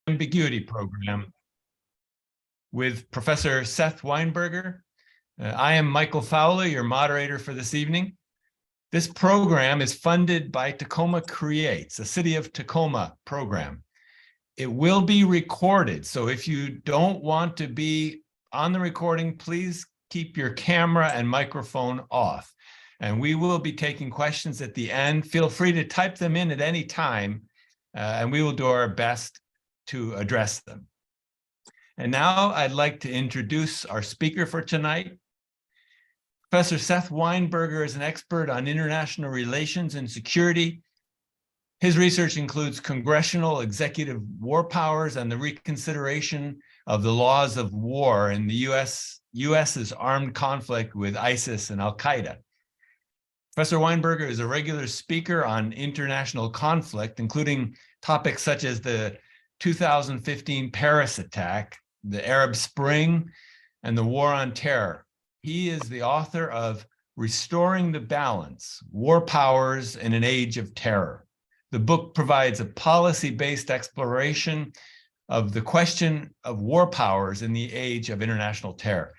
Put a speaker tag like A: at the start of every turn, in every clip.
A: Ambiguity program with Professor Seth Weinberger. I am Michael Fowler, your moderator for this evening. This program is funded by Tacoma Creates, a City of Tacoma program. It will be recorded, so if you don't want to be on the recording, please keep your camera and microphone off. And we will be taking questions at the end. Feel free to type them in at any time, and we will do our best to address them. And now I'd like to introduce our speaker for tonight. Professor Seth Weinberger is an expert on international relations and security. His research includes congressional executive war powers and the reconsideration of the laws of war in the US's armed conflict with ISIS and Al-Qaeda. Professor Weinberger is a regular speaker on international conflict, including topics such as the 2015 Paris attack, the Arab Spring, and the War on Terror. He is the author of Restoring the Balance: War Powers in an Age of Terror. The book provides a policy-based exploration of the question of war powers in the age of international terror.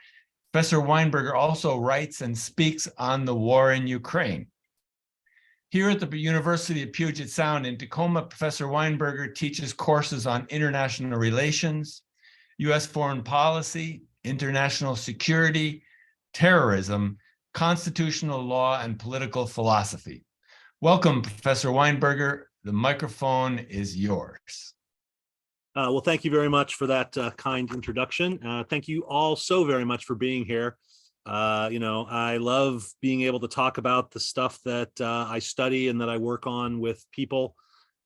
A: Professor Weinberger also writes and speaks on the war in Ukraine. Here at the University of Puget Sound in Tacoma, Professor Weinberger teaches courses on international relations, U.S. foreign policy, international security, terrorism, constitutional law, and political philosophy. Welcome, Professor Weinberger. The microphone is yours.
B: Well, thank you very much for that kind introduction. Thank you all so very much for being here. I love being able to talk about the stuff that I study and that I work on with people.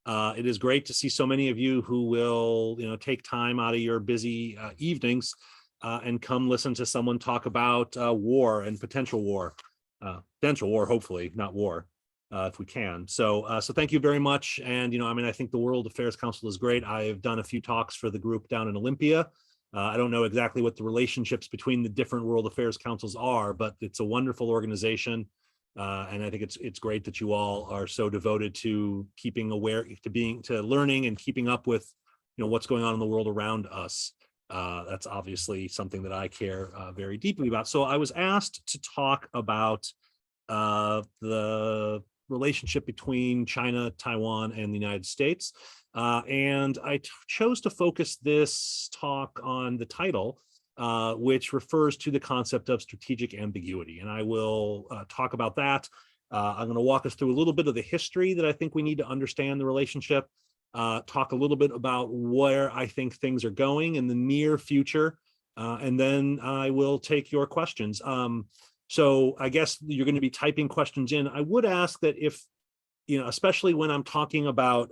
B: It is great to see so many of you who will, take time out of your busy evenings and come listen to someone talk about war and potential war, hopefully, not war, if we can. So thank you very much. And, I think the World Affairs Council is great. I've done a few talks for the group down in Olympia. I don't know exactly what the relationships between the different World Affairs Councils are, but it's a wonderful organization. And I think it's great that you all are so devoted to keeping aware, to learning and keeping up with, what's going on in the world around us. That's obviously something that I care very deeply about. So I was asked to talk about the relationship between China, Taiwan, and the United States. And I chose to focus this talk on the title, which refers to the concept of strategic ambiguity. And I will talk about that. I'm going to walk us through a little bit of the history that I think we need to understand the relationship, talk a little bit about where I think things are going in the near future, and then I will take your questions. So I guess you're going to be typing questions in. I would ask that if, especially when I'm talking about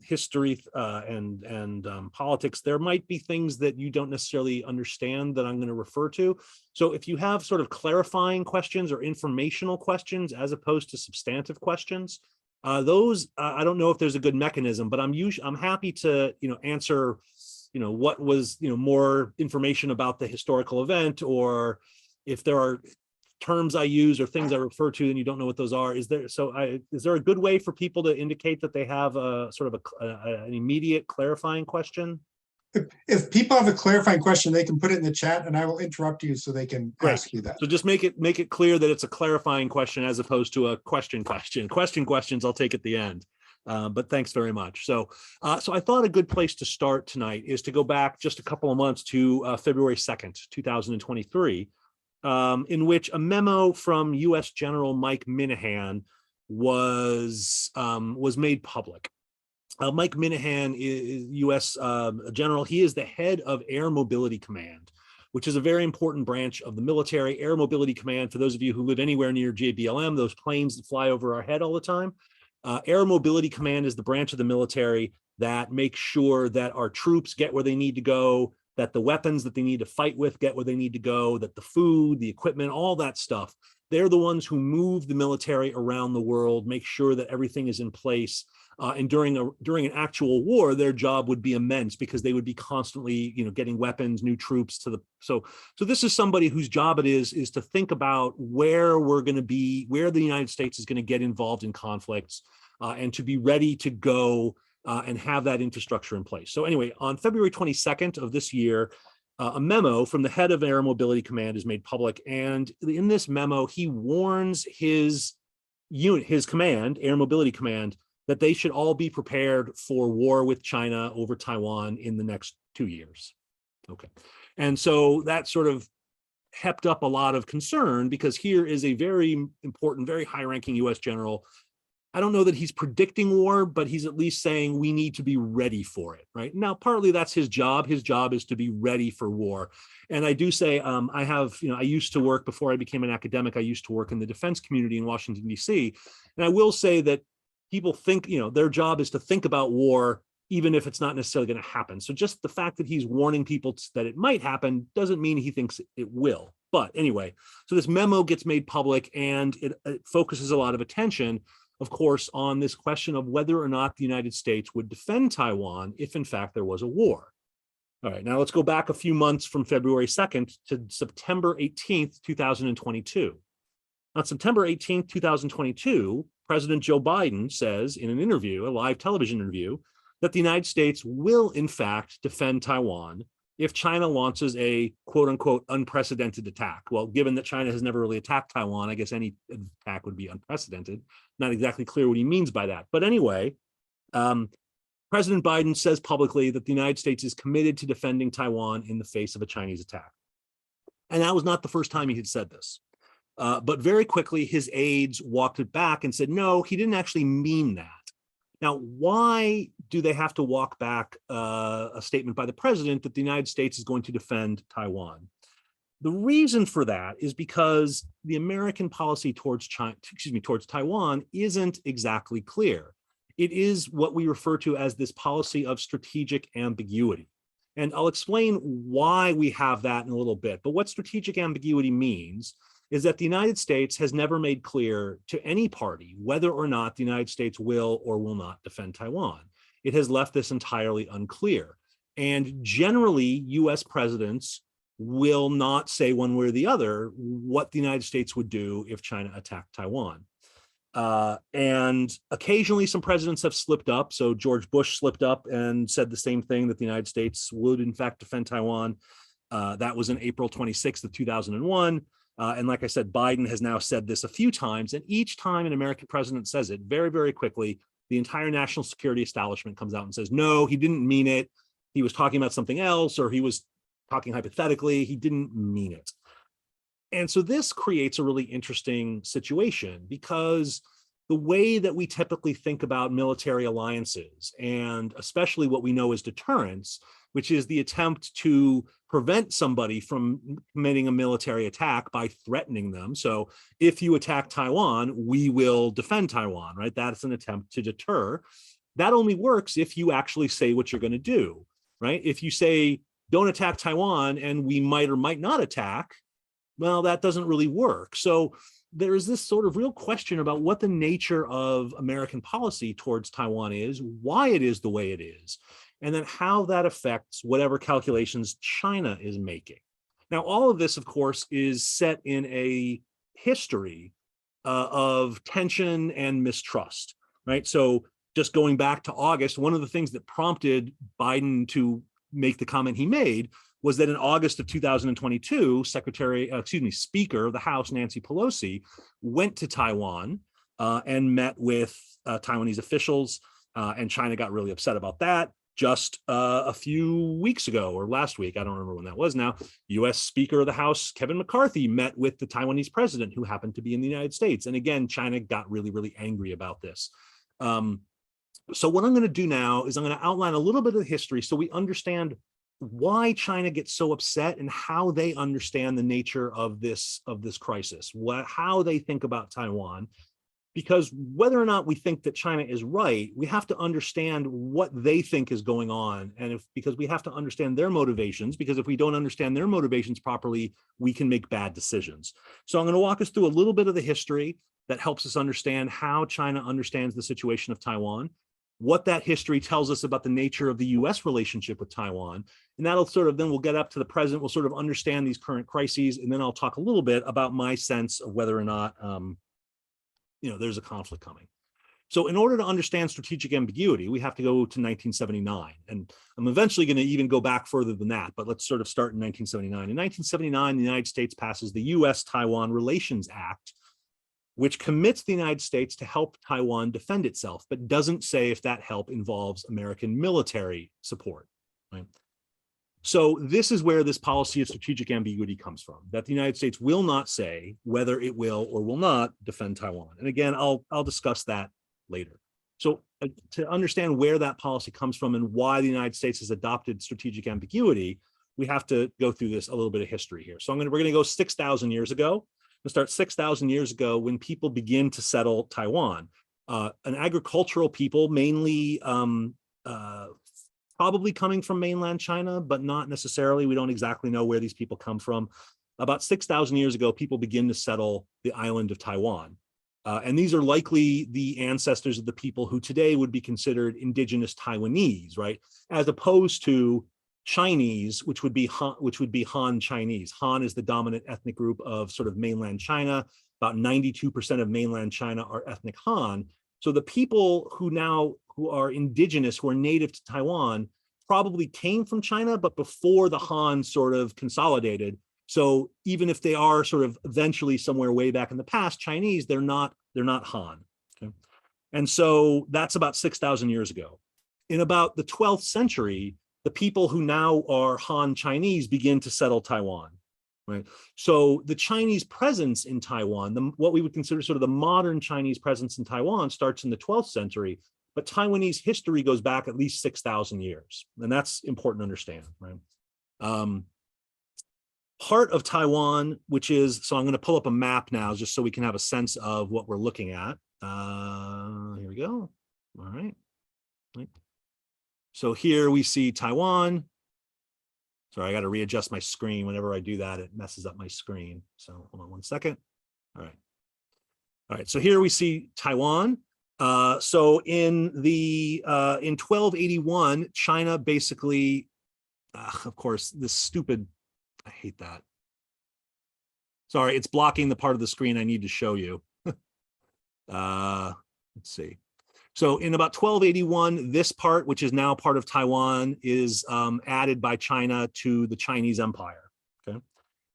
B: history and politics, there might be things that you don't necessarily understand that I'm going to refer to. So if you have sort of clarifying questions or informational questions as opposed to substantive questions, those I don't know if there's a good mechanism, but I'm happy to answer what was more information about the historical event, or if there are terms I use or things I refer to and you don't know what those are. Is there a good way for people to indicate that they have a sort of an immediate clarifying question?
C: If people have a clarifying question, they can put it in the chat and I will interrupt you so they can ask you that.
B: So just make it clear that it's a clarifying question as opposed to a questions I'll take at the end. But thanks very much. So I thought a good place to start tonight is to go back just a couple of months to February 2nd, 2023. In which a memo from U.S. General Mike Minihan was made public. Mike Minihan is U.S. General. He is the head of Air Mobility Command, which is a very important branch of the military. Air Mobility Command, for those of you who live anywhere near JBLM, those planes that fly over our head all the time, Air Mobility Command is the branch of the military that makes sure that our troops get where they need to go, that the weapons that they need to fight with get where they need to go, that the food, the equipment, all that stuff, they're the ones who move the military around the world, make sure that everything is in place. And during an actual war, their job would be immense because they would be constantly, getting weapons, new troops to the. So this is somebody whose job it is to think about where we're going to be, where the United States is going to get involved in conflicts, and to be ready to go and have that infrastructure in place. So anyway, on February 22nd of this year, a memo from the head of Air Mobility Command is made public. And in this memo, he warns his unit, his command, Air Mobility Command, that they should all be prepared for war with China over Taiwan in the next 2 years. Okay. And so that sort of hepped up a lot of concern, because here is a very important, very high-ranking U.S. general. I don't know that he's predicting war, but he's at least saying we need to be ready for it, right? Now, partly that's his job. His job is to be ready for war. And I do say, I used to work, before I became an academic, I used to work in the defense community in Washington, D.C. And I will say that people think, their job is to think about war, even if it's not necessarily going to happen. So just the fact that he's warning people that it might happen doesn't mean he thinks it will. But anyway, so this memo gets made public, and it focuses a lot of attention, of course, on this question of whether or not the United States would defend Taiwan if, in fact, there was a war. All right, now let's go back a few months from February 2nd to September 18th, 2022. On September 18th, 2022, President Joe Biden says in an interview, a live television interview, that the United States will, in fact, defend Taiwan if China launches a quote unquote unprecedented attack. Well, given that China has never really attacked Taiwan, I guess any attack would be unprecedented. Not exactly clear what he means by that. But anyway, President Biden says publicly that the United States is committed to defending Taiwan in the face of a Chinese attack. And that was not the first time he had said this. But very quickly, his aides walked it back and said, no, he didn't actually mean that. Now, why do they have to walk back a statement by the president that the United States is going to defend Taiwan? The reason for that is because the American policy towards Taiwan isn't exactly clear. It is what we refer to as this policy of strategic ambiguity. And I'll explain why we have that in a little bit. But what strategic ambiguity means is that the United States has never made clear to any party whether or not the United States will or will not defend Taiwan. It has left this entirely unclear. And generally, US presidents will not say one way or the other what the United States would do if China attacked Taiwan. And occasionally some presidents have slipped up. So George Bush slipped up and said the same thing, that the United States would in fact defend Taiwan. That was in April 26th of 2001. And like I said, Biden has now said this a few times, and each time an American president says it, very, very quickly, the entire national security establishment comes out and says, no, he didn't mean it. He was talking about something else, or he was talking hypothetically. He didn't mean it. And so this creates a really interesting situation, because the way that we typically think about military alliances, and especially what we know as deterrence, which is the attempt to prevent somebody from committing a military attack by threatening them. So if you attack Taiwan, we will defend Taiwan, right? That's an attempt to deter. That only works if you actually say what you're going to do, right? If you say, don't attack Taiwan, and we might or might not attack, well, that doesn't really work. So there is this sort of real question about what the nature of American policy towards Taiwan is, why it is the way it is, and then how that affects whatever calculations China is making. Now, all of this, of course, is set in a history of tension and mistrust, right? So just going back to August, one of the things that prompted Biden to make the comment he made was that in August of 2022, Speaker of the House, Nancy Pelosi, went to Taiwan and met with Taiwanese officials, and China got really upset about that. Just a few weeks ago, or last week, I don't remember when that was now, U.S. Speaker of the House, Kevin McCarthy, met with the Taiwanese president, who happened to be in the United States. And again, China got really, really angry about this. So what I'm going to do now is I'm going to outline a little bit of the history so we understand why China gets so upset and how they understand the nature of this crisis, how they think about Taiwan. Because whether or not we think that China is right, we have to understand what they think is going on. And because we have to understand their motivations, because if we don't understand their motivations properly, we can make bad decisions. So I'm going to walk us through a little bit of the history that helps us understand how China understands the situation of Taiwan, what that history tells us about the nature of the US relationship with Taiwan. And that'll then we'll get up to the present, we'll sort of understand these current crises, and then I'll talk a little bit about my sense of whether or not there's a conflict coming. So in order to understand strategic ambiguity, we have to go to 1979. And I'm eventually going to even go back further than that, but let's sort of start in 1979. In 1979, the United States passes the U.S. Taiwan Relations Act, which commits the United States to help Taiwan defend itself, but doesn't say if that help involves American military support. Right? So this is where this policy of strategic ambiguity comes from, that the United States will not say whether it will or will not defend Taiwan. And again, I'll discuss that later. So to understand where that policy comes from and why the United States has adopted strategic ambiguity, we have to go through this a little bit of history here. So we're going to go 6,000 years ago. We'll start 6,000 years ago when people begin to settle Taiwan. An agricultural people, mainly probably coming from mainland China, but not necessarily. We don't exactly know where these people come from. About 6,000 years ago, people begin to settle the island of Taiwan. And these are likely the ancestors of the people who today would be considered indigenous Taiwanese, right? As opposed to Chinese, which would be Han Chinese. Han is the dominant ethnic group of sort of mainland China. About 92% of mainland China are ethnic Han. So the people who are indigenous, who are native to Taiwan, probably came from China, but before the Han sort of consolidated. So even if they are sort of eventually somewhere way back in the past Chinese, they're not Han. Okay? And so that's about 6,000 years ago. In about the 12th century, the people who now are Han Chinese begin to settle Taiwan. Right. So the Chinese presence in Taiwan, what we would consider sort of the modern Chinese presence in Taiwan, starts in the 12th century, but Taiwanese history goes back at least 6,000 years. And that's important to understand. Right. Part of Taiwan, which is, so I'm going to pull up a map now just so we can have a sense of what we're looking at. Here we go. All right. So here we see Taiwan. Sorry, I got to readjust my screen. Whenever I do that, it messes up my screen. So hold on one second. All right. So here we see Taiwan. So in 1281, China basically, of course, this stupid, I hate that. Sorry, it's blocking the part of the screen I need to show you. Let's see. So in about 1281, this part, which is now part of Taiwan, is added by China to the Chinese Empire. Okay,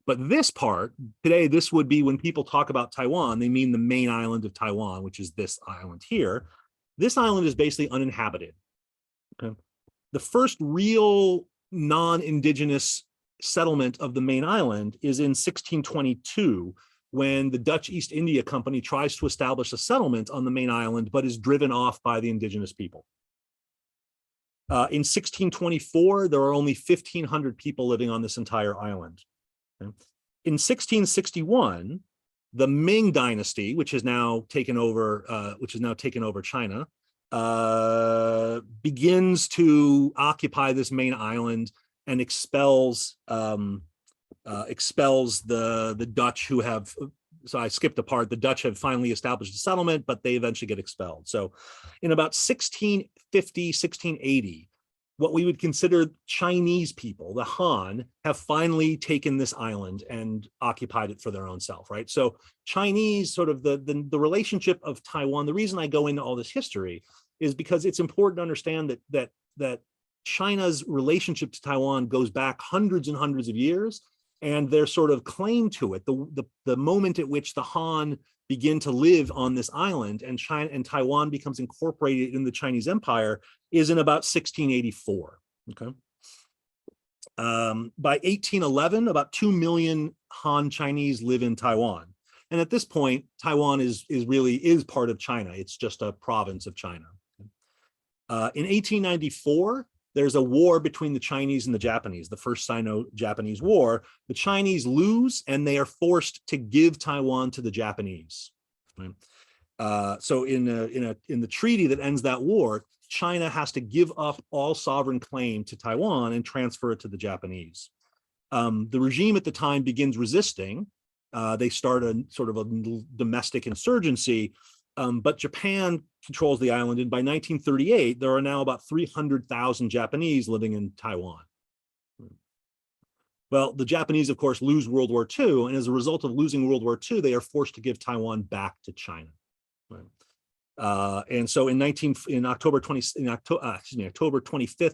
B: but this part, today, this would be when people talk about Taiwan, they mean the main island of Taiwan, which is this island here. This island is basically uninhabited. Okay, the first real non-indigenous settlement of the main island is in 1622, when the Dutch East India Company tries to establish a settlement on the main island, but is driven off by the indigenous people. In 1624, there are only 1,500 people living on this entire island. Okay? In 1661, the Ming Dynasty, which has now taken over China, begins to occupy this main island and expels the Dutch who have, so I skipped a part, the Dutch have finally established a settlement, but they eventually get expelled. So in about 1650, 1680, what we would consider Chinese people, the Han, have finally taken this island and occupied it for their own self, right? So Chinese, sort of the relationship of Taiwan, the reason I go into all this history is because it's important to understand that China's relationship to Taiwan goes back hundreds and hundreds of years, and their sort of claim to it, the moment at which the Han begin to live on this island and China and Taiwan becomes incorporated in the Chinese Empire, is in about 1684. Okay. By 1811, about 2 million Han Chinese live in Taiwan, and at this point, Taiwan is really part of China. It's just a province of China. In 1894. There's a war between the Chinese and the Japanese, the first Sino-Japanese war. The Chinese lose, and they are forced to give Taiwan to the Japanese. Right? So in the treaty that ends that war, China has to give up all sovereign claim to Taiwan and transfer it to the Japanese. The regime at the time begins resisting. They start a sort of a domestic insurgency. But Japan controls the island, and by 1938, there are now about 300,000 Japanese living in Taiwan. Well, the Japanese, of course, lose World War II, and as a result of losing World War II, they are forced to give Taiwan back to China. Right? And so October 25th,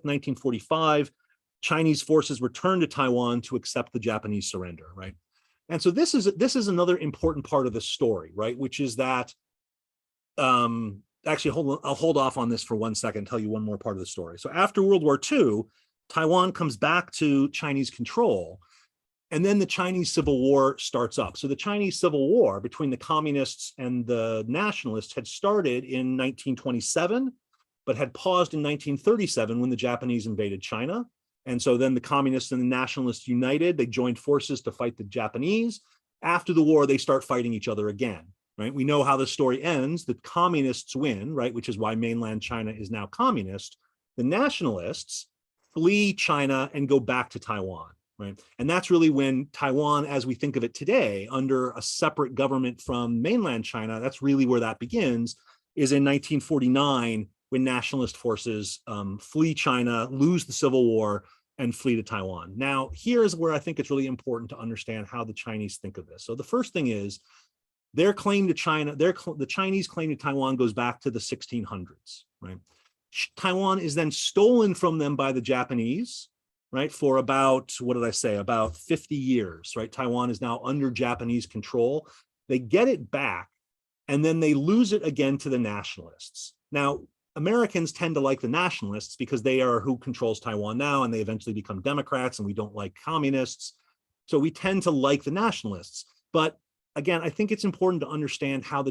B: 1945, Chinese forces returned to Taiwan to accept the Japanese surrender, right? And so this is another important part of the story, right? Which is that, actually, I'll hold off on this for 1 second, tell you one more part of the story. So after World War II, Taiwan comes back to Chinese control, and then the Chinese Civil War starts up. So the Chinese Civil War between the communists and the nationalists had started in 1927, but had paused in 1937 when the Japanese invaded China. And so then the communists and the nationalists united, they joined forces to fight the Japanese. After the war, they start fighting each other again, right? We know how the story ends. The communists win, right? Which is why mainland China is now communist. The nationalists flee China and go back to Taiwan, right? And that's really when Taiwan, as we think of it today, under a separate government from mainland China, that's really where that begins, is in 1949, when nationalist forces flee China, lose the Civil War, and flee to Taiwan. Now, here's where I think it's really important to understand how the Chinese think of this. So the first thing is, their claim to China, the Chinese claim to Taiwan goes back to the 1600s, right? Taiwan is then stolen from them by the Japanese, right? For about, what did I say, about 50 years, right? Taiwan is now under Japanese control. They get it back, and then they lose it again to the nationalists. Now, Americans tend to like the nationalists because they are who controls Taiwan now, and they eventually become Democrats, and we don't like communists. So we tend to like the nationalists. But again, I think it's important to understand how the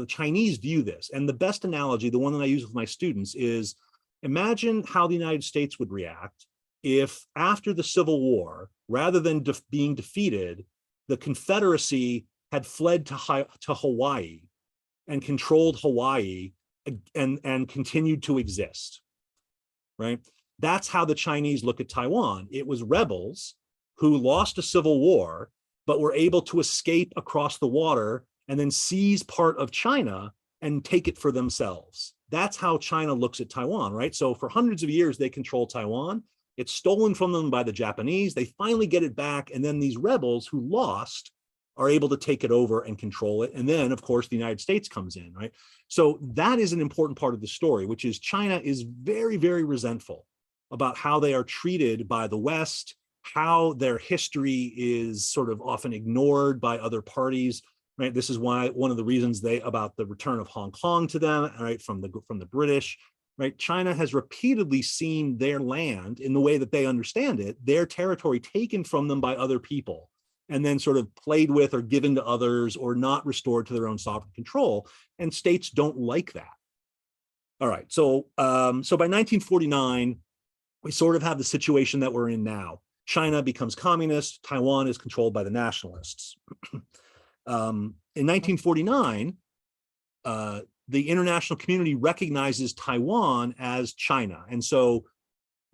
B: Chinese view this. And the best analogy, the one that I use with my students, is imagine how the United States would react if after the Civil War, rather than being defeated, the Confederacy had fled to Hawaii and controlled Hawaii and continued to exist, right? That's how the Chinese look at Taiwan. It was rebels who lost a civil war, but were able to escape across the water and then seize part of China and take it for themselves. That's how China looks at Taiwan, right? So for hundreds of years, they control Taiwan. It's stolen from them by the Japanese. They finally get it back. And then these rebels who lost are able to take it over and control it. And then, of course, the United States comes in, right? So that is an important part of the story, which is China is very, very resentful about how they are treated by the West, how their history is sort of often ignored by other parties, right? This is why one of the reasons about the return of Hong Kong to them, right, from the British, right? China has repeatedly seen their land, in the way that they understand it, their territory taken from them by other people, and then sort of played with or given to others or not restored to their own sovereign control. And states don't like that. All right, so by 1949, we sort of have the situation that we're in now. China becomes communist, Taiwan is controlled by the nationalists. In 1949, the international community recognizes Taiwan as China. And so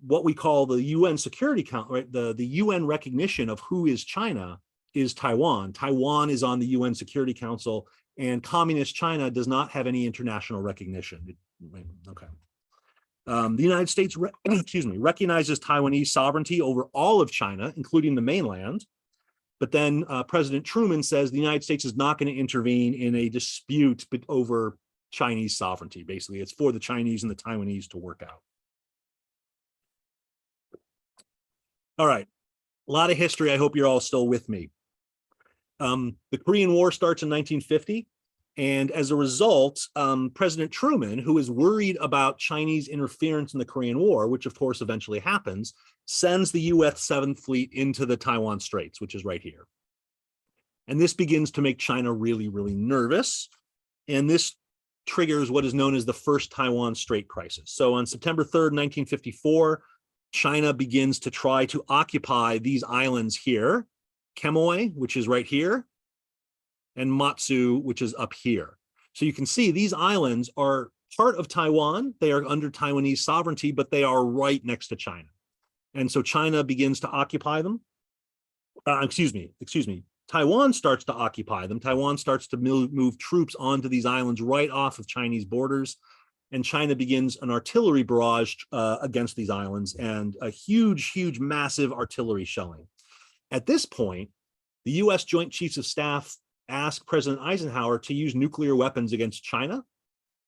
B: what we call the UN Security Council, right? The UN recognition of who is China is Taiwan. Taiwan is on the UN Security Council, and communist China does not have any international recognition. Okay. The United States, recognizes Taiwanese sovereignty over all of China, including the mainland. But then President Truman says the United States is not going to intervene in a dispute over Chinese sovereignty. Basically, it's for the Chinese and the Taiwanese to work out. All right, a lot of history. I hope you're all still with me. The Korean War starts in 1950. And as a result, President Truman, who is worried about Chinese interference in the Korean War, which of course eventually happens, sends the U.S. 7th Fleet into the Taiwan Straits, which is right here. And this begins to make China really, really nervous. And this triggers what is known as the First Taiwan Strait Crisis. So on September 3rd, 1954, China begins to try to occupy these islands here, Quemoy, which is right here, and Matsu, which is up here. So you can see these islands are part of Taiwan. They are under Taiwanese sovereignty, but they are right next to China. And so China begins to occupy them. Excuse me. Taiwan starts to occupy them. Taiwan starts to move troops onto these islands right off of Chinese borders. And China begins an artillery barrage against these islands, and a huge, huge, massive artillery shelling. At this point, the U.S. Joint Chiefs of Staff asked President Eisenhower to use nuclear weapons against China,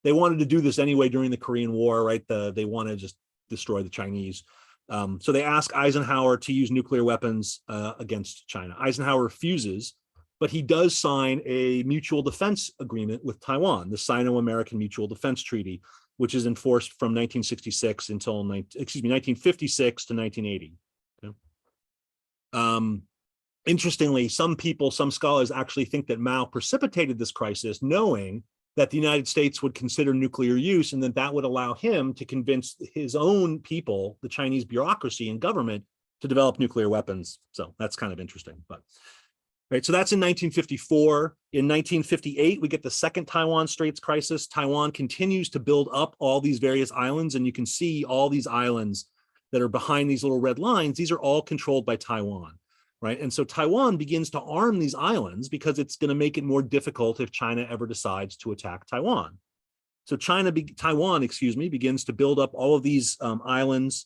B: they wanted to do this anyway during the Korean War, right? They want to just destroy the Chinese. So they ask Eisenhower to use nuclear weapons against China. Eisenhower refuses, but he does sign a mutual defense agreement with Taiwan, the Sino-American Mutual Defense Treaty, which is enforced from 1966 until 1956 to 1980. Okay. Interestingly, some scholars actually think that Mao precipitated this crisis knowing that the United States would consider nuclear use, and that would allow him to convince his own people, the Chinese bureaucracy and government, to develop nuclear weapons. So that's kind of interesting. But right, so that's in 1954. In 1958, we get the second Taiwan Straits crisis. Taiwan continues to build up all these various islands, and you can see all these islands that are behind these little red lines. These are all controlled by Taiwan. Right. And so Taiwan begins to arm these islands because it's going to make it more difficult if China ever decides to attack Taiwan. So Taiwan begins to build up all of these islands.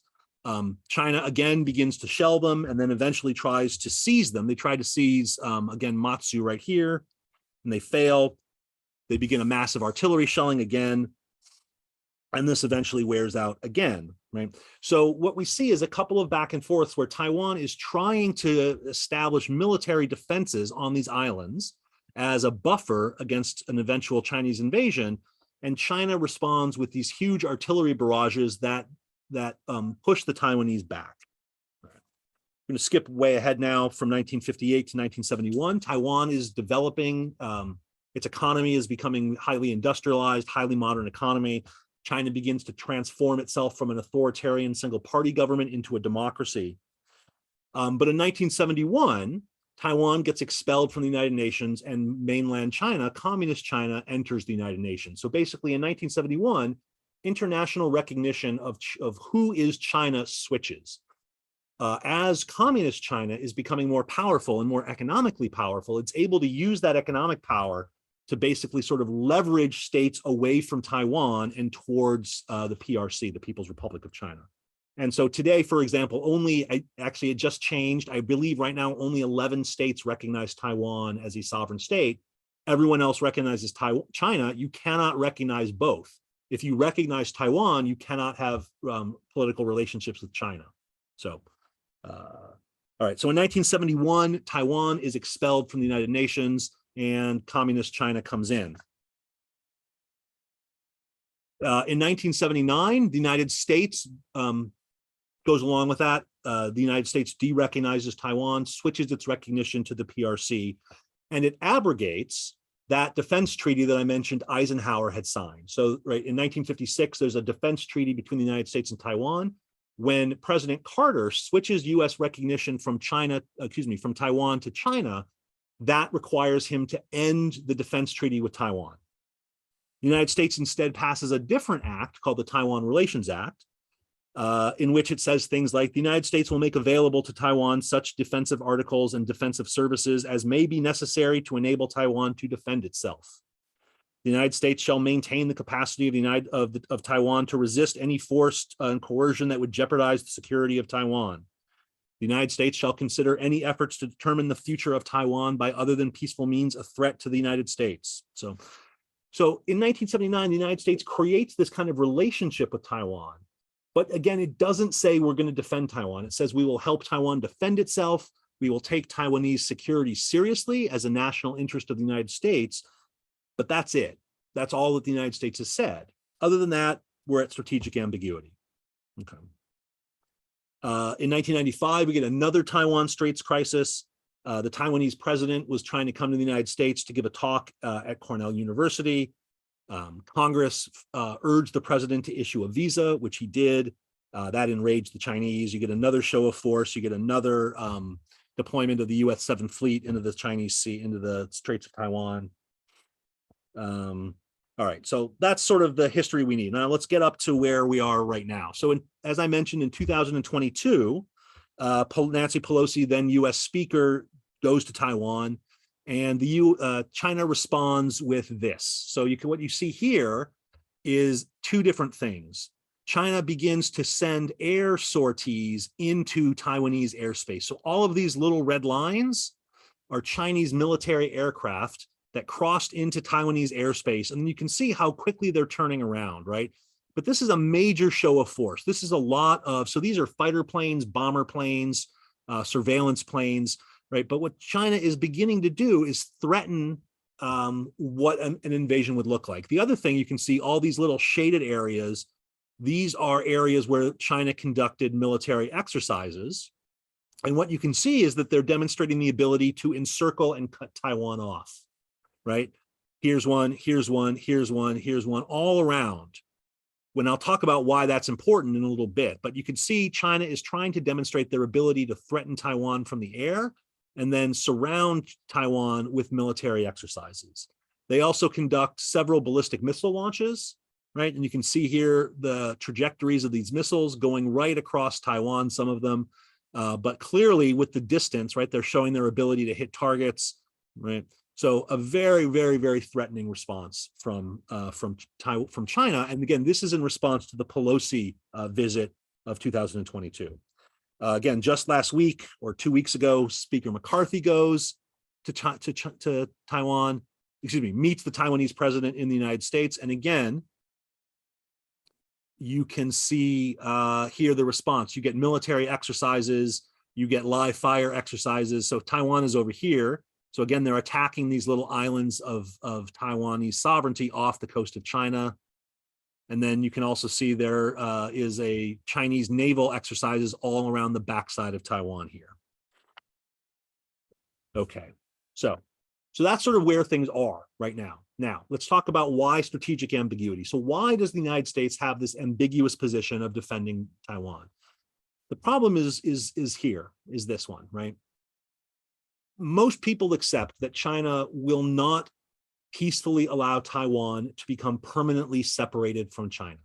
B: China again begins to shell them and then eventually tries to seize them. They try to seize, again, Matsu right here, and they fail. They begin a massive artillery shelling again. And this eventually wears out again, right? So what we see is a couple of back and forths where Taiwan is trying to establish military defenses on these islands as a buffer against an eventual Chinese invasion. And China responds with these huge artillery barrages that push the Taiwanese back. I'm going to skip way ahead now from 1958 to 1971. Taiwan is developing, its economy is becoming highly industrialized, highly modern economy. China begins to transform itself from an authoritarian single-party government into a democracy. But in 1971, Taiwan gets expelled from the United Nations, and mainland China, communist China, enters the United Nations. So basically in 1971, international recognition of who is China switches. As communist China is becoming more powerful and more economically powerful, it's able to use that economic power to basically sort of leverage states away from Taiwan and towards the PRC, the People's Republic of China. And so today, for example, actually it just changed. I believe right now only 11 states recognize Taiwan as a sovereign state. Everyone else recognizes China. You cannot recognize both. If you recognize Taiwan, you cannot have political relationships with China. So, all right. So in 1971, Taiwan is expelled from the United Nations, and communist China comes in. In 1979, the United States goes along with that. The United States de-recognizes Taiwan, switches its recognition to the PRC, and it abrogates that defense treaty that I mentioned Eisenhower had signed. So right in 1956, there's a defense treaty between the United States and Taiwan. When President Carter switches U.S. recognition from from Taiwan to China, that requires him to end the defense treaty with Taiwan. The United States instead passes a different act called the Taiwan Relations Act, in which it says things like the United States will make available to Taiwan such defensive articles and defensive services as may be necessary to enable Taiwan to defend itself. The United States shall maintain the capacity of Taiwan to resist any force and coercion that would jeopardize the security of Taiwan. The United States shall consider any efforts to determine the future of Taiwan by other than peaceful means a threat to the United States. So in 1979, the United States creates this kind of relationship with Taiwan. But again, it doesn't say we're going to defend Taiwan. It says we will help Taiwan defend itself. We will take Taiwanese security seriously as a national interest of the United States. But that's it. That's all that the United States has said. Other than that, we're at strategic ambiguity. Okay. In 1995, we get another Taiwan Straits crisis. The Taiwanese president was trying to come to the United States to give a talk at Cornell University. Congress urged the president to issue a visa, which he did. That enraged the Chinese. You get another show of force. You get another deployment of the U.S. 7th Fleet into the Chinese Sea, into the Straits of Taiwan. All right, so that's sort of the history we need. Now let's get up to where we are right now. So as I mentioned, in 2022, Nancy Pelosi, then U.S. Speaker, goes to Taiwan, and China responds with this. So what you see here is two different things. China begins to send air sorties into Taiwanese airspace. So all of these little red lines are Chinese military aircraft that crossed into Taiwanese airspace. And you can see how quickly they're turning around, right? But this is a major show of force. This is a lot of, so these are fighter planes, bomber planes, surveillance planes, right? But what China is beginning to do is threaten what an invasion would look like. The other thing, you can see all these little shaded areas. These are areas where China conducted military exercises. And what you can see is that they're demonstrating the ability to encircle and cut Taiwan off, right? Here's one, here's one, here's one, here's one, all around. When I'll talk about why that's important in a little bit, but you can see China is trying to demonstrate their ability to threaten Taiwan from the air and then surround Taiwan with military exercises. They also conduct several ballistic missile launches, right? And you can see here the trajectories of these missiles going right across Taiwan, some of them, but clearly with the distance, right? They're showing their ability to hit targets, right? So a very, very, very threatening response from China. And again, this is in response to the Pelosi visit of 2022. Again, just last week or 2 weeks ago, Speaker McCarthy goes to Taiwan, meets the Taiwanese president in the United States. And again, you can see here the response. You get military exercises, you get live fire exercises. So Taiwan is over here. So again, they're attacking these little islands of Taiwanese sovereignty off the coast of China. And then you can also see there is a Chinese naval exercises all around the backside of Taiwan here. Okay, so that's sort of where things are right now. Now, let's talk about why strategic ambiguity. So why does the United States have this ambiguous position of defending Taiwan? The problem is this one, right? Most people accept that China will not peacefully allow Taiwan to become permanently separated from China,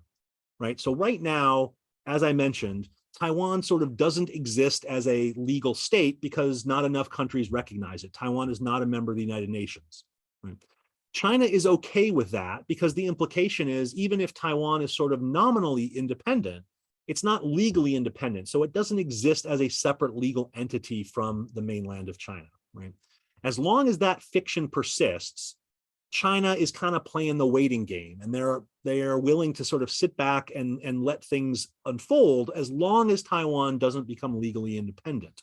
B: right? So right now, as I mentioned, Taiwan sort of doesn't exist as a legal state because not enough countries recognize it. Taiwan is not a member of the United Nations, right? China is okay with that because the implication is even if Taiwan is sort of nominally independent, it's not legally independent. So it doesn't exist as a separate legal entity from the mainland of China, right? As long as that fiction persists, China is kind of playing the waiting game, and they are willing to sort of sit back and let things unfold as long as Taiwan doesn't become legally independent.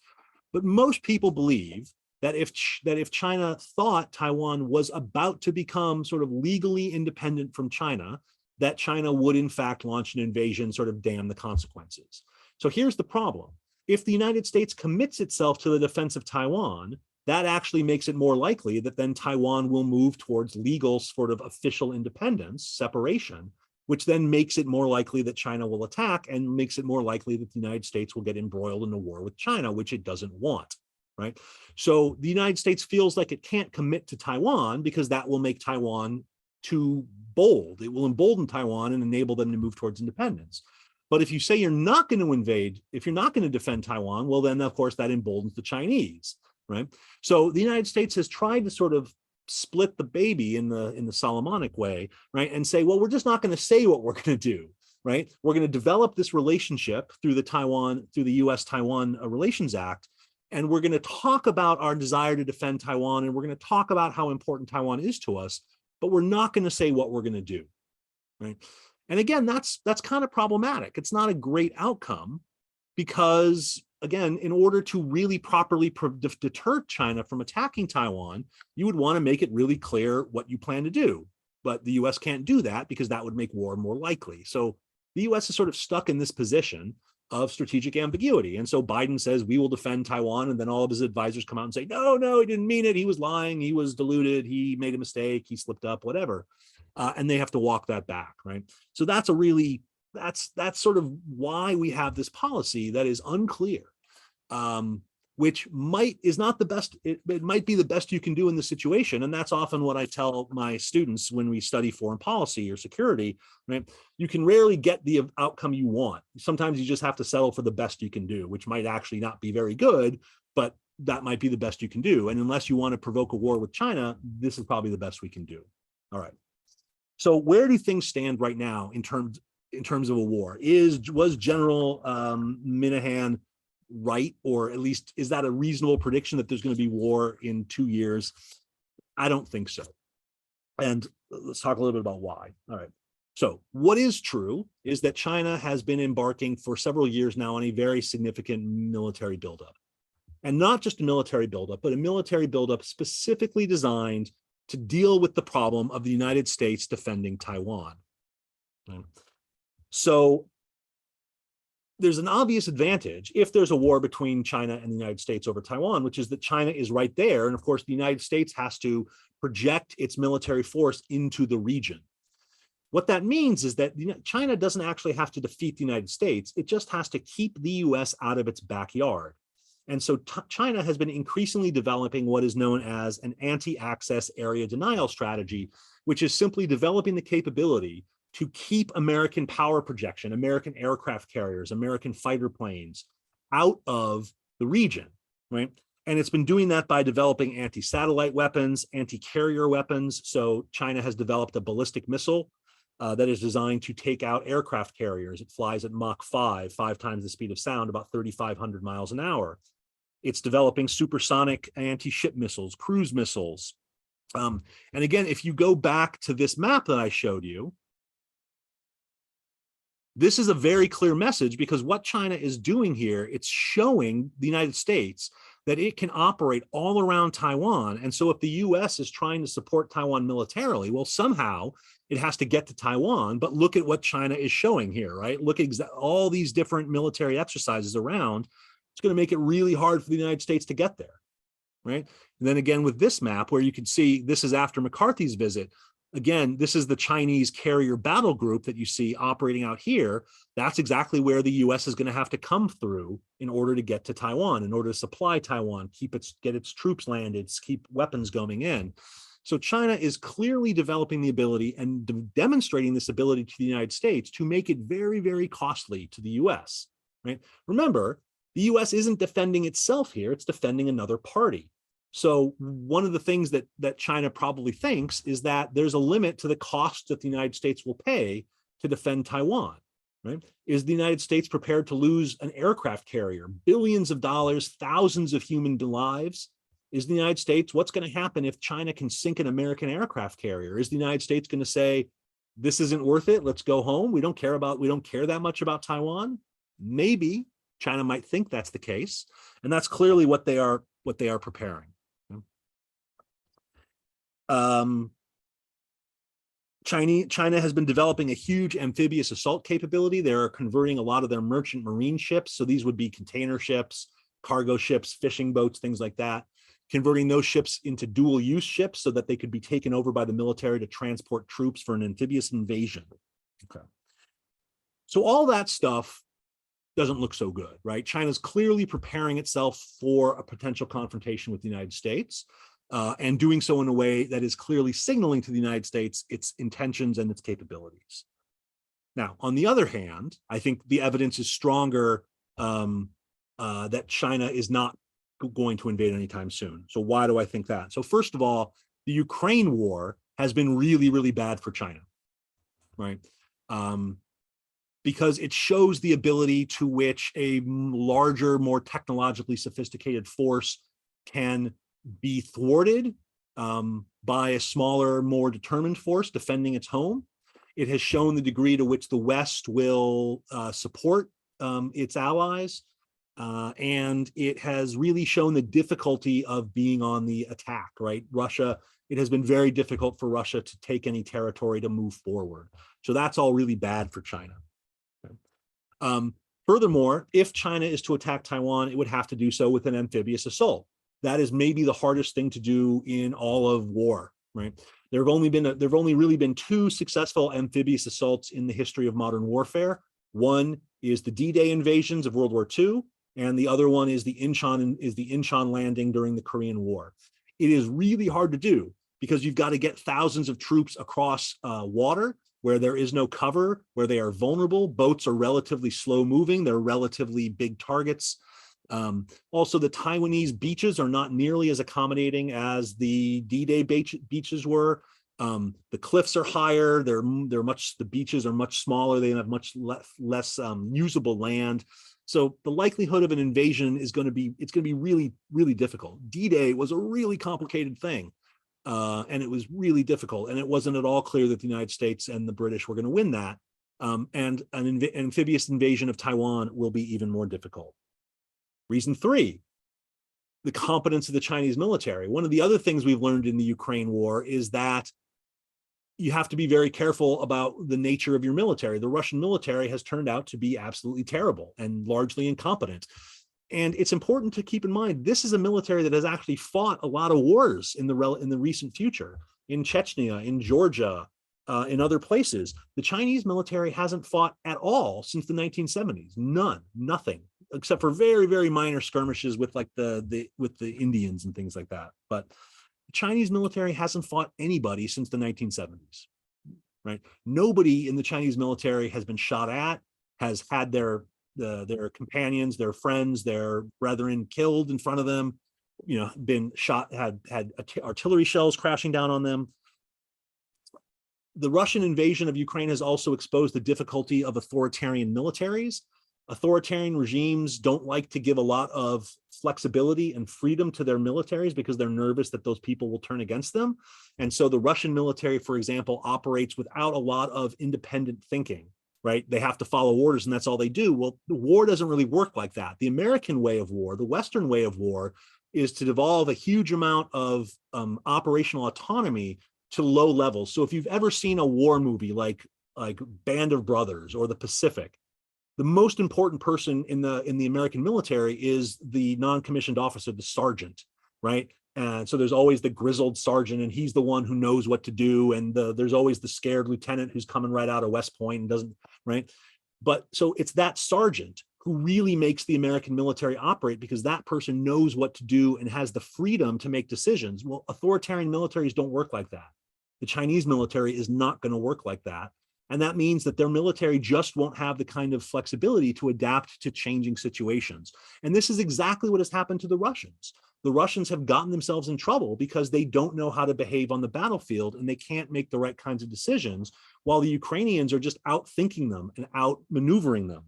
B: But most people believe that if China thought Taiwan was about to become sort of legally independent from China, that China would in fact launch an invasion, sort of damn the consequences. So here's the problem. If the United States commits itself to the defense of Taiwan, that actually makes it more likely that then Taiwan will move towards legal sort of official independence, separation, which then makes it more likely that China will attack and makes it more likely that the United States will get embroiled in a war with China, which it doesn't want, right? So the United States feels like it can't commit to Taiwan because that will make Taiwan too bold. It will embolden Taiwan and enable them to move towards independence. But if you say you're not going to invade, if you're not going to defend Taiwan, well, then of course that emboldens the Chinese. Right. So the United States has tried to sort of split the baby in the Solomonic way, right, and say, well, we're just not going to say what we're going to do, right? We're going to develop this relationship through the U.S. Taiwan Relations Act, and we're going to talk about our desire to defend Taiwan, and we're going to talk about how important Taiwan is to us, but we're not going to say what we're going to do, right? And again, that's kind of problematic. It's not a great outcome because, again, in order to really properly deter China from attacking Taiwan, you would want to make it really clear what you plan to do. But the US can't do that because that would make war more likely. So the US is sort of stuck in this position of strategic ambiguity. And so Biden says, we will defend Taiwan. And then all of his advisors come out and say, no, he didn't mean it. He was lying. He was deluded. He made a mistake. He slipped up, whatever. And they have to walk that back, right? So that's that's sort of why we have this policy that is unclear. Which is not the best, it might be the best you can do in the situation. And that's often what I tell my students when we study foreign policy or security, right? You can rarely get the outcome you want. Sometimes you just have to settle for the best you can do, which might actually not be very good, but that might be the best you can do. And unless you want to provoke a war with China, this is probably the best we can do. All right. So where do things stand right now in terms of a war? Was General Minahan right, or at least is that a reasonable prediction that there's going to be war in 2 years? I don't think so. And let's talk a little bit about why. All right. So what is true is that China has been embarking for several years now on a very significant military buildup. And not just a military buildup, but a military buildup specifically designed to deal with the problem of the United States defending Taiwan. Right? So there's an obvious advantage if there's a war between China and the United States over Taiwan, which is that China is right there. And of course, the United States has to project its military force into the region. What that means is that China doesn't actually have to defeat the United States. It just has to keep the US out of its backyard. And so China has been increasingly developing what is known as an anti-access area denial strategy, which is simply developing the capability to keep American power projection, American aircraft carriers, American fighter planes out of the region, right? And it's been doing that by developing anti-satellite weapons, anti-carrier weapons. So China has developed a ballistic missile that is designed to take out aircraft carriers. It flies at Mach 5 times the speed of sound, about 3,500 miles an hour. It's developing supersonic anti-ship missiles, cruise missiles. And again, if you go back to this map that I showed you, this is a very clear message, because what China is doing here, it's showing the United States that it can operate all around Taiwan. And so if the US is trying to support Taiwan militarily, well, somehow it has to get to Taiwan. But look at what China is showing here, right? Look at all these different military exercises around. It's going to make it really hard for the United States to get there, right? And then again, with this map, where you can see this is after McCarthy's visit. Again, this is the Chinese carrier battle group that you see operating out here. That's exactly where the US is going to have to come through in order to get to Taiwan, in order to supply Taiwan, get its troops landed, keep weapons going in. So China is clearly developing the ability and demonstrating this ability to the United States to make it very, very costly to the US, right? Remember, the US isn't defending itself here, it's defending another party. So one of the things that China probably thinks is that there's a limit to the cost that the United States will pay to defend Taiwan, right? Is the United States prepared to lose an aircraft carrier, billions of dollars, thousands of human lives? Is the United States, what's going to happen if China can sink an American aircraft carrier? Is the United States going to say, this isn't worth it, let's go home, we don't care that much about Taiwan? Maybe China might think that's the case, and that's clearly what they are preparing. China has been developing a huge amphibious assault capability. They're converting a lot of their merchant marine ships. So these would be container ships, cargo ships, fishing boats, things like that, converting those ships into dual use ships so that they could be taken over by the military to transport troops for an amphibious invasion. Okay. So all that stuff doesn't look so good, right? China's clearly preparing itself for a potential confrontation with the United States. And doing so in a way that is clearly signaling to the United States its intentions and its capabilities. Now, on the other hand, I think the evidence is stronger that China is not going to invade anytime soon. So why do I think that? So first of all, the Ukraine war has been really, really bad for China, right? Because it shows the ability to which a larger, more technologically sophisticated force can be thwarted by a smaller, more determined force defending its home. It has shown the degree to which the West will support its allies. And it has really shown the difficulty of being on the attack, right? Russia, it has been very difficult for Russia to take any territory to move forward. So that's all really bad for China. Okay. Furthermore, if China is to attack Taiwan, it would have to do so with an amphibious assault. That is maybe the hardest thing to do in all of war, right? There have only really been two successful amphibious assaults in the history of modern warfare. One is the D-Day invasions of World War II, and the other one is the Incheon landing during the Korean War. It is really hard to do because you've got to get thousands of troops across water where there is no cover, where they are vulnerable. Boats are relatively slow moving. They're relatively big targets. Also, the Taiwanese beaches are not nearly as accommodating as the D-Day beaches were. The cliffs are higher. The beaches are much smaller. They have much less usable land. So the likelihood of an invasion is going to be really, really difficult. D-Day was a really complicated thing. And it was really difficult. And it wasn't at all clear that the United States and the British were going to win that. And an amphibious invasion of Taiwan will be even more difficult. Reason 3, the competence of the Chinese military. One of the other things we've learned in the Ukraine war is that you have to be very careful about the nature of your military. The Russian military has turned out to be absolutely terrible and largely incompetent. And it's important to keep in mind, this is a military that has actually fought a lot of wars in the recent future, in Chechnya, in Georgia, in other places. The Chinese military hasn't fought at all since the 1970s. Nothing, except for very, very minor skirmishes with like the Indians and things like that. But the Chinese military hasn't fought anybody since the 1970s, right? Nobody in the Chinese military has been shot at, has had their companions, their friends, their brethren killed in front of them, been shot, had artillery shells crashing down on them. The Russian invasion of Ukraine has also exposed the difficulty of authoritarian militaries. Authoritarian regimes don't like to give a lot of flexibility and freedom to their militaries because they're nervous that those people will turn against them. And so the Russian military, for example, operates without a lot of independent thinking, right? They have to follow orders and that's all they do. Well, the war doesn't really work like that. The American way of war, the Western way of war, is to devolve a huge amount of operational autonomy to low levels. So if you've ever seen a war movie like Band of Brothers or The Pacific, the most important person in the American military is the non-commissioned officer, the sergeant, right? And so there's always the grizzled sergeant, and he's the one who knows what to do. And there's always the scared lieutenant who's coming right out of West Point and doesn't, right? But so it's that sergeant who really makes the American military operate, because that person knows what to do and has the freedom to make decisions. Well, authoritarian militaries don't work like that. The Chinese military is not going to work like that. And that means that their military just won't have the kind of flexibility to adapt to changing situations. And this is exactly what has happened to the Russians. The Russians have gotten themselves in trouble because they don't know how to behave on the battlefield and they can't make the right kinds of decisions, while the Ukrainians are just outthinking them and outmaneuvering them.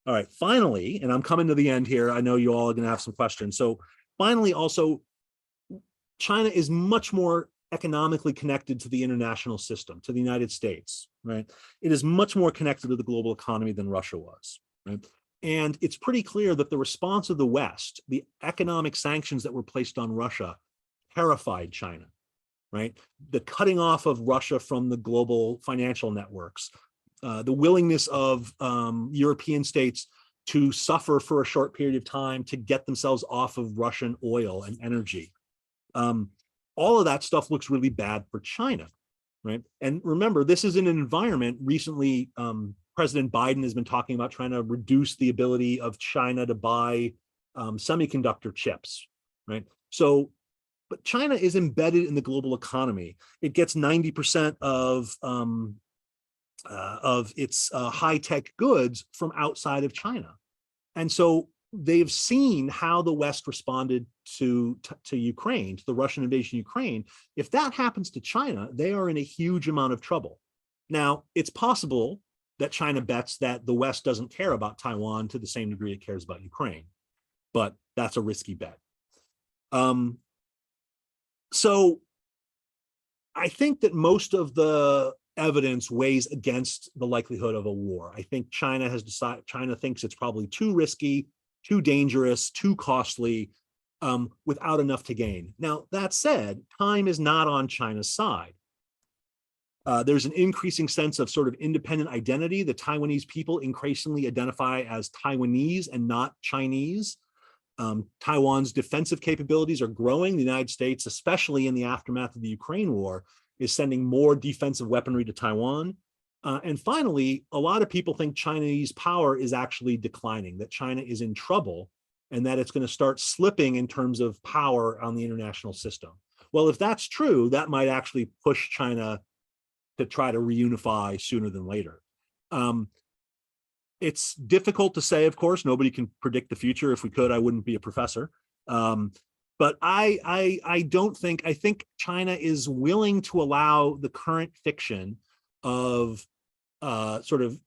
B: All right, finally, and I'm coming to the end here. I know you all are going to have some questions. So finally, also, China is much more economically connected to the international system, to the United States, right? It is much more connected to the global economy than Russia was, right? And it's pretty clear that the response of the West, the economic sanctions that were placed on Russia, terrified China, right? The cutting off of Russia from the global financial networks, the willingness of European states to suffer for a short period of time to get themselves off of Russian oil and energy. All of that stuff looks really bad for China, right? And remember, this is in an environment recently, President Biden has been talking about trying to reduce the ability of China to buy semiconductor chips, right? So, but China is embedded in the global economy. It gets 90% of its high-tech goods from outside of China. And so they've seen how the West responded to Ukraine, to the Russian invasion of Ukraine. If that happens to China, they are in a huge amount of trouble. Now, it's possible that China bets that the West doesn't care about Taiwan to the same degree it cares about Ukraine, but that's a risky bet. So I think that most of the evidence weighs against the likelihood of a war. I think China has decided, China thinks it's probably too risky, too dangerous, too costly, without enough to gain. Now, that said, time is not on China's side. There's an increasing sense of sort of independent identity. The Taiwanese people increasingly identify as Taiwanese and not Chinese. Taiwan's defensive capabilities are growing. The United States, especially in the aftermath of the Ukraine war, is sending more defensive weaponry to Taiwan. And finally, a lot of people think Chinese power is actually declining, that China is in trouble, and that it's going to start slipping in terms of power on the international system. Well, if that's true, that might actually push China to try to reunify sooner than later. It's difficult to say, of course. Nobody can predict the future. If we could, I wouldn't be a professor. But I don't think, I think China is willing to allow the current fiction of sort of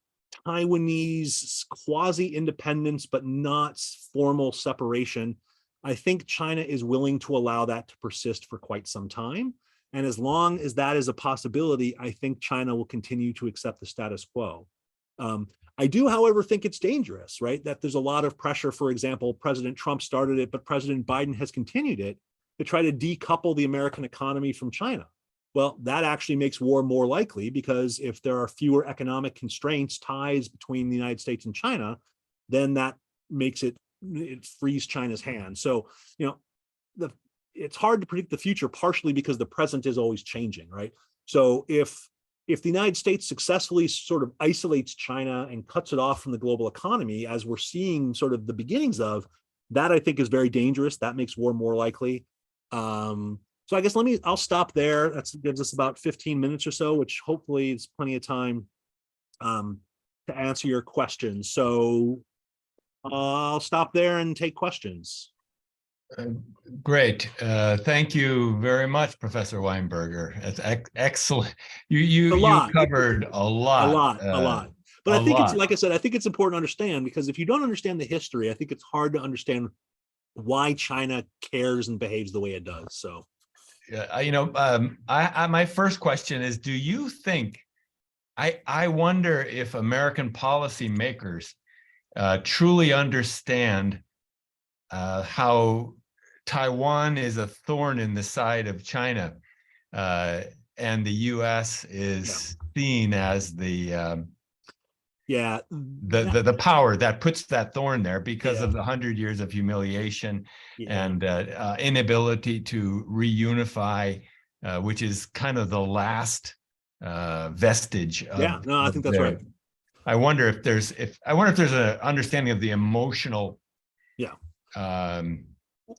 B: Taiwanese quasi-independence, but not formal separation, I think China is willing to allow that to persist for quite some time. And as long as that is a possibility, I think China will continue to accept the status quo. I do, however, think it's dangerous, right? That there's a lot of pressure. For example, President Trump started it, but President Biden has continued it to try to decouple the American economy from China. Well, that actually makes war more likely, because if there are fewer economic constraints, ties between the United States and China, then that makes it frees China's hand. So, it's hard to predict the future, partially because the present is always changing, right? So if the United States successfully sort of isolates China and cuts it off from the global economy, as we're seeing sort of the beginnings of, that I think is very dangerous. That makes war more likely. So I guess I'll stop there. That gives us about 15 minutes or so, which hopefully is plenty of time to answer your questions. So I'll stop there and take questions.
A: Great. Thank you very much, Professor Weinberger. That's excellent. You covered a lot.
B: A lot. But I think it's, like I said, I think it's important to understand, because if you don't understand the history, I think it's hard to understand why China cares and behaves the way it does. So,
A: my first question is, do you think, I wonder if American policymakers truly understand how Taiwan is a thorn in the side of China, and the U.S. is seen as the power that puts that thorn there because of the 100 years of humiliation and inability to reunify, which is kind of the last vestige of,
B: I think that's right.
A: I wonder if there's an understanding of the emotional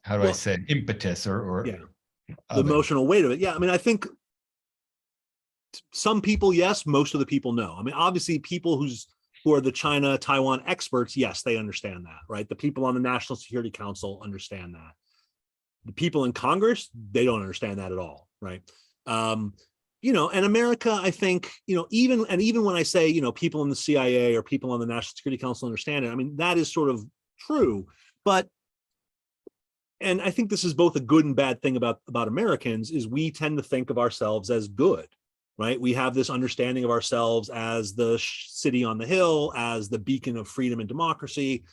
A: how do I say, impetus or
B: the emotional weight of it. I mean, I think some people, yes, most of the people no. I mean, obviously people who are the China, Taiwan experts, yes, they understand that, right? The people on the National Security Council understand that. The people in Congress, they don't understand that at all, right? And America, I think, even when I say, people in the CIA or people on the National Security Council understand it, I mean, that is sort of true. And I think this is both a good and bad thing about Americans, is we tend to think of ourselves as good, right? We have this understanding of ourselves as the city on the hill, as the beacon of freedom and democracy.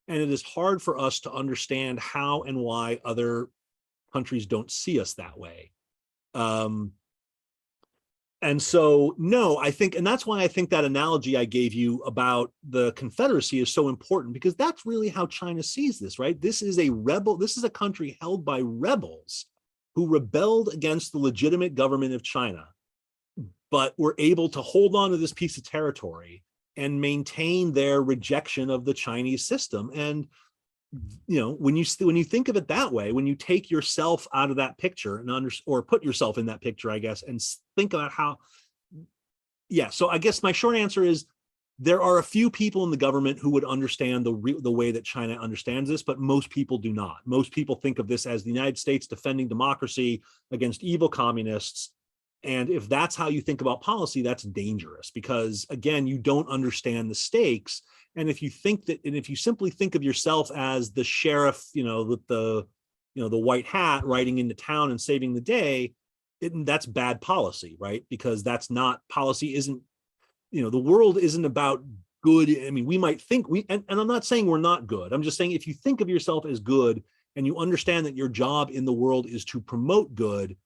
B: And it is hard for us to understand how and why other countries don't see us that way. And so, no, I think, and that's why I think that analogy I gave you about the Confederacy is so important, because that's really how China sees this, right? This is a country held by rebels who rebelled against the legitimate government of China, but were able to hold on to this piece of territory and maintain their rejection of the Chinese system. And when you think of it that way, when you take yourself out of that picture or put yourself in that picture, I guess, and think about how, so I guess my short answer is there are a few people in the government who would understand the way that China understands this, but most people do not. Most people think of this as the United States defending democracy against evil communists. And if that's how you think about policy, that's dangerous, because again, you don't understand the stakes. And if you simply think of yourself as the sheriff, with the white hat riding into town and saving the day, that's bad policy, right? Because that's not policy. The world isn't about good. I mean, we might think and I'm not saying we're not good. I'm just saying, if you think of yourself as good and you understand that your job in the world is to promote good,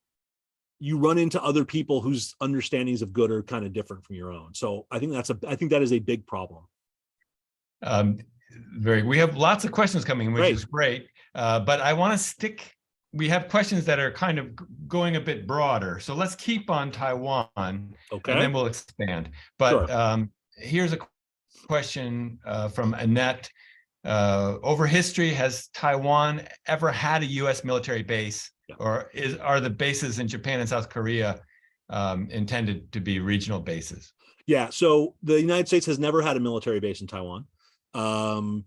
B: you run into other people whose understandings of good are kind of different from your own. So I think that is a big problem.
A: We have lots of questions coming, which is great. But I want to we have questions that are kind of going a bit broader. So let's keep on Taiwan, and then we'll expand. But here's a question from Annette. Over history, has Taiwan ever had a U.S. military base, or are the bases in Japan and South Korea intended to be regional bases?
B: Yeah, so the United States has never had a military base in Taiwan. And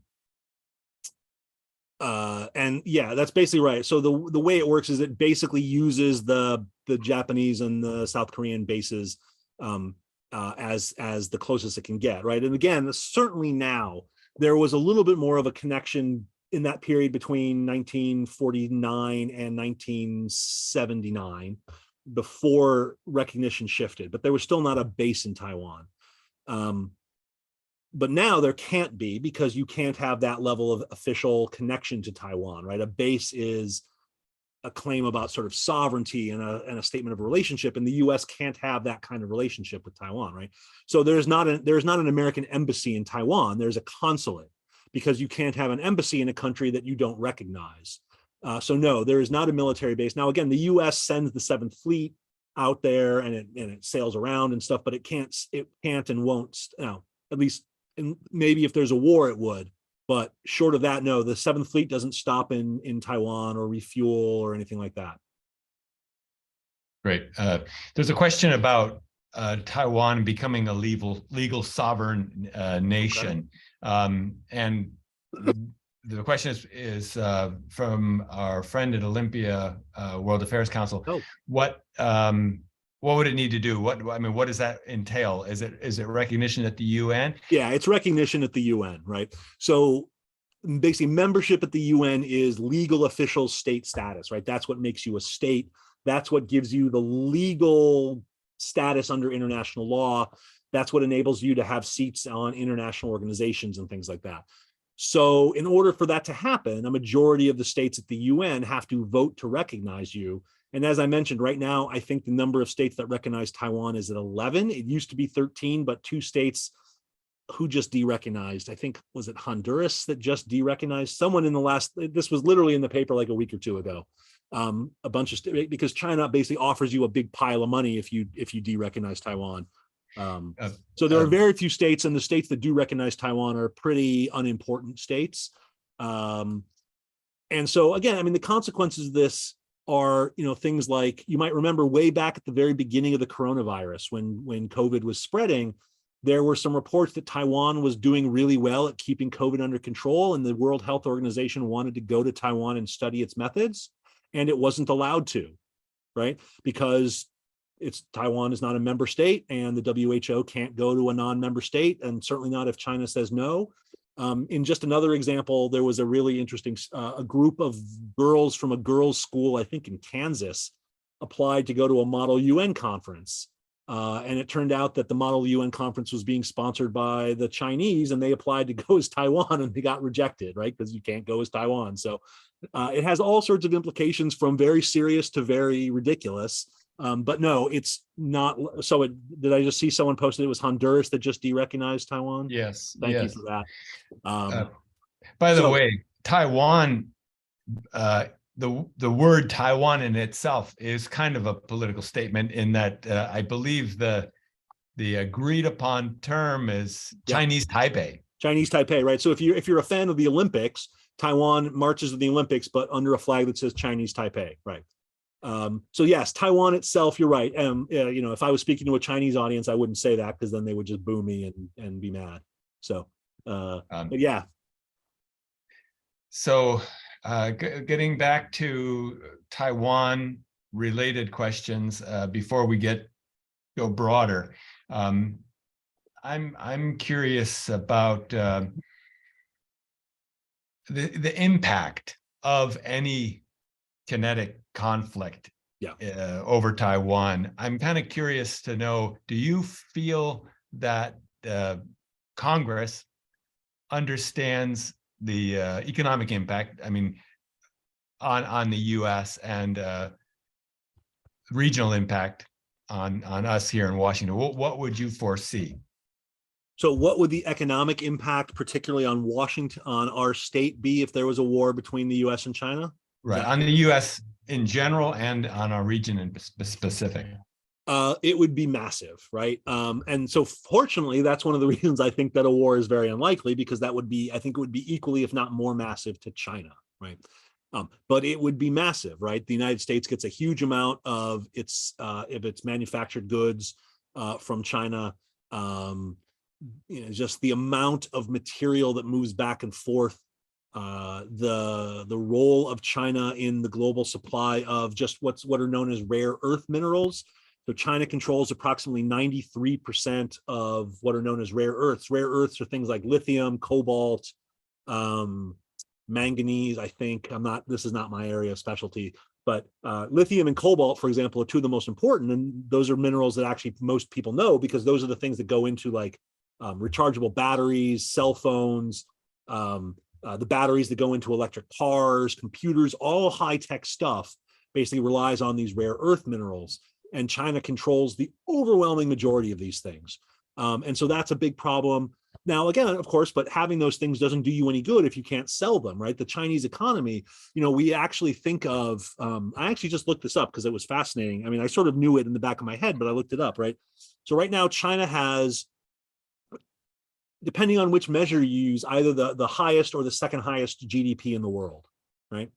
B: that's basically right. So the way it works is it basically uses the Japanese and the South Korean bases as the closest it can get, right? And again, certainly now there was a little bit more of a connection in that period between 1949 and 1979, before recognition shifted, but there was still not a base in Taiwan. But now there can't be, because you can't have that level of official connection to Taiwan, right? A base is a claim about sort of sovereignty and a statement of relationship, and the U.S. can't have that kind of relationship with Taiwan, right? So there's not an American embassy in Taiwan. There's a consulate, because you can't have an embassy in a country that you don't recognize. So no, there is not a military base. Now, again, the U.S. sends the 7th Fleet out there, and it sails around and stuff, but it can't and won't, at least, and maybe if there's a war, it would. But short of that, no, the 7th Fleet doesn't stop in Taiwan or refuel or anything like that.
A: Great. There's a question about Taiwan becoming a legal sovereign nation. Okay. And the question is from our friend at Olympia World Affairs Council.
B: Oh.
A: What would it need to do? What does that entail? Is it recognition at the UN?
B: Yeah, it's recognition at the UN, right? So basically, membership at the UN is legal official state status, right? That's what makes you a state. That's what gives you the legal status under international law. That's what enables you to have seats on international organizations and things like that. So in order for that to happen, a majority of the states at the UN have to vote to recognize you. And as I mentioned, right now, I think the number of states that recognize Taiwan is at 11. It used to be 13, but 2 states who just de-recognized, I think, was it Honduras that just de-recognized? Someone in the last, this was literally in the paper like a week or 2 ago. A bunch of states, because China basically offers you a big pile of money if you de-recognize Taiwan. So there are very few states, and the states that do recognize Taiwan are pretty unimportant states. And so again, the consequences of this are, things like, you might remember way back at the very beginning of the coronavirus, when COVID was spreading, there were some reports that Taiwan was doing really well at keeping COVID under control, and the World Health Organization wanted to go to Taiwan and study its methods, and it wasn't allowed to, right? Because Taiwan is not a member state, and the WHO can't go to a non-member state, and certainly not if China says no. In just another example, there was a really interesting, a group of girls from a girls' school, I think in Kansas, applied to go to a Model UN conference. And it turned out that the Model UN conference was being sponsored by the Chinese, and they applied to go as Taiwan, and they got rejected, right? Because you can't go as Taiwan. So it has all sorts of implications, from very serious to very ridiculous. But no, it's not. So did I just see someone posted it was Honduras that just de-recognized Taiwan?
A: Yes.
B: Thank you for that.
A: By the way, Taiwan, the word Taiwan in itself is kind of a political statement, in that I believe the agreed upon term is Chinese Taipei.
B: Chinese Taipei, right? So if you're a fan of the Olympics, Taiwan marches with the Olympics, but under a flag that says Chinese Taipei, right? So yes, Taiwan itself, you're right. If I was speaking to a Chinese audience, I wouldn't say that, because then they would just boo me and be mad. So, but yeah.
A: So getting back to Taiwan related questions, before we go broader, I'm curious about the impact of any kinetic conflict over Taiwan. I'm kind of curious to know, do you feel that Congress understands the economic impact, on the U.S. and regional impact on us here in Washington? What would you foresee?
B: So what would the economic impact, particularly on Washington, on our state, be if there was a war between the U.S. and China?
A: Right, on the U.S. in general and on our region in specific.
B: It would be massive, right? And so fortunately, that's one of the reasons I think that a war is very unlikely, because I think it would be equally, if not more massive to China, right? But it would be massive, right? The United States gets a huge amount of its manufactured goods from China. Just the amount of material that moves back and forth, the role of China in the global supply of just what are known as rare earth minerals. So China controls approximately 93% of what are known as rare earths. Rare earths are things like lithium, cobalt, manganese, I think. This is not my area of specialty, but lithium and cobalt, for example, are two of the most important. And those are minerals that actually most people know, because those are the things that go into like rechargeable batteries, cell phones, the batteries that go into electric cars, computers, all high-tech stuff basically relies on these rare earth minerals. And China controls the overwhelming majority of these things. And so that's a big problem. Now, again, of course, but having those things doesn't do you any good if you can't sell them, right? The Chinese economy, we actually think of, I actually just looked this up because it was fascinating. I mean, I sort of knew it in the back of my head, but I looked it up, right? So right now, China has, depending on which measure you use, either the highest or the second highest GDP in the world, right?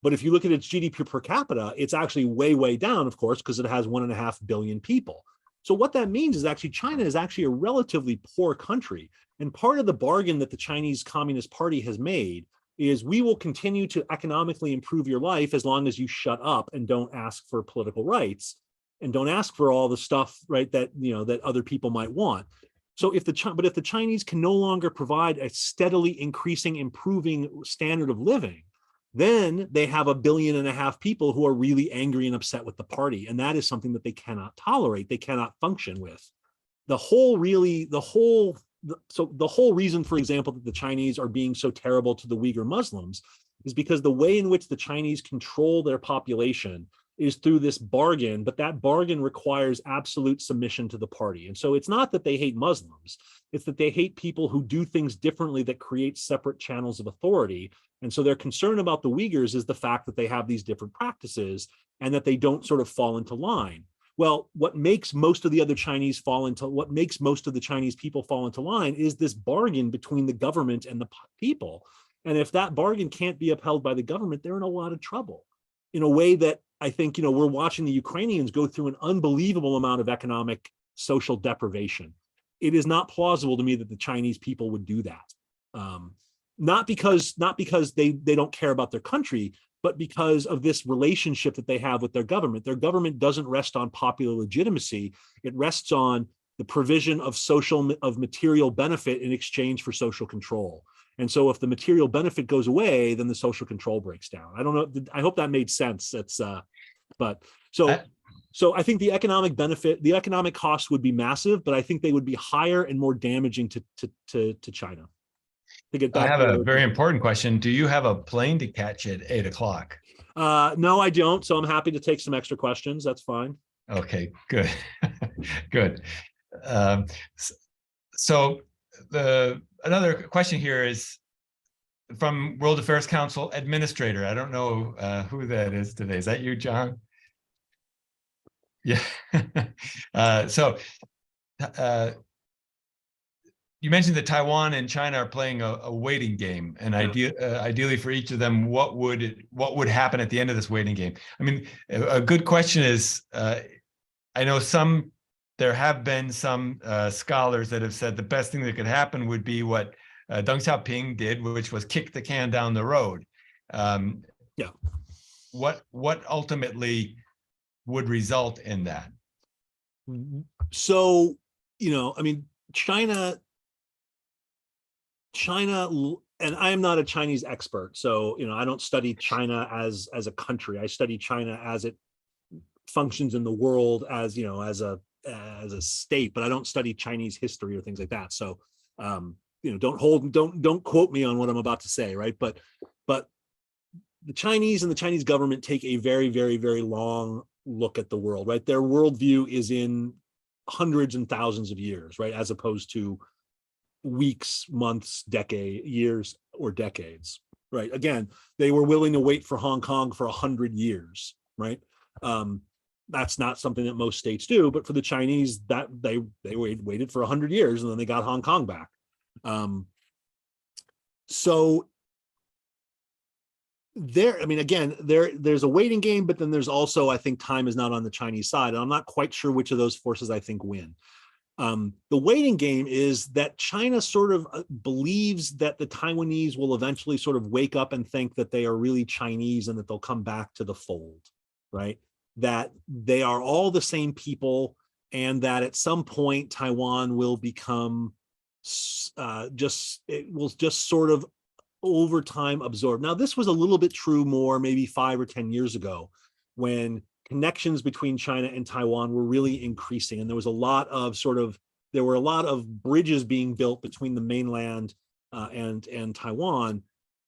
B: But if you look at its GDP per capita, it's actually way, way down, of course, because it has 1.5 billion people. So what that means is actually China is actually a relatively poor country. And part of the bargain that the Chinese Communist Party has made is we will continue to economically improve your life as long as you shut up and don't ask for political rights and don't ask for all the stuff, right, that that other people might want. So if the Chinese can no longer provide a steadily increasing, improving standard of living, then they have 1.5 billion people who are really angry and upset with the party. And that is something that they cannot tolerate. They cannot function with. The whole reason, for example, that the Chinese are being so terrible to the Uyghur Muslims is because the way in which the Chinese control their population is through this bargain, but that bargain requires absolute submission to the party. And so it's not that they hate Muslims, it's that they hate people who do things differently that create separate channels of authority. And so their concern about the Uyghurs is the fact that they have these different practices and that they don't sort of fall into line. Well, what makes most of the Chinese people fall into line is this bargain between the government and the people. And if that bargain can't be upheld by the government, they're in a lot of trouble. In a way that I think, we're watching the Ukrainians go through an unbelievable amount of economic, social deprivation. It is not plausible to me that the Chinese people would do that. Not because they don't care about their country, but because of this relationship that they have with their government. Their government doesn't rest on popular legitimacy. It rests on the provision of material benefit in exchange for social control. And so if the material benefit goes away, then the social control breaks down. I don't know. I hope that made sense. So I think the economic benefit, the economic cost would be massive, but I think they would be higher and more damaging to China. To get back,
A: I have a very important question. Do you have a plane to catch at 8 o'clock?
B: No, I don't. So I'm happy to take some extra questions. That's fine.
A: Okay, good. Good. So another question here is from World Affairs Council Administrator. I don't know who that is today. Is that you, John? Yeah. You mentioned that Taiwan and China are playing a waiting game, and ideally for each of them, what would happen at the end of this waiting game? I mean, a good question is, I know there have been some scholars that have said the best thing that could happen would be what Deng Xiaoping did, which was kick the can down the road. What ultimately would result in that?
B: So, I mean, China, and I am not a Chinese expert, so I don't study China as a country. I study China as it functions in the world as as a state, but I don't study Chinese history or things like that. So don't quote me on what I'm about to say, right? But the Chinese and the Chinese government take a very, very, very long look at the world, right? Their worldview is in hundreds and thousands of years, right? As opposed to weeks, months, years, or decades, right? Again, they were willing to wait for Hong Kong for 100 years, right? That's not something that most states do, but for the Chinese, that they waited for 100 years and then they got Hong Kong back. So there's a waiting game, but then there's also, I think time is not on the Chinese side. And I'm not quite sure which of those forces I think win. The waiting game is that China sort of believes that the Taiwanese will eventually sort of wake up and think that they are really Chinese and that they'll come back to the fold, right? That they are all the same people and that at some point Taiwan will become it will just sort of over time absorbed. Now, this was a little bit true more maybe 5 or 10 years ago, when connections between China and Taiwan were really increasing. And there was a lot of there were a lot of bridges being built between the mainland and Taiwan.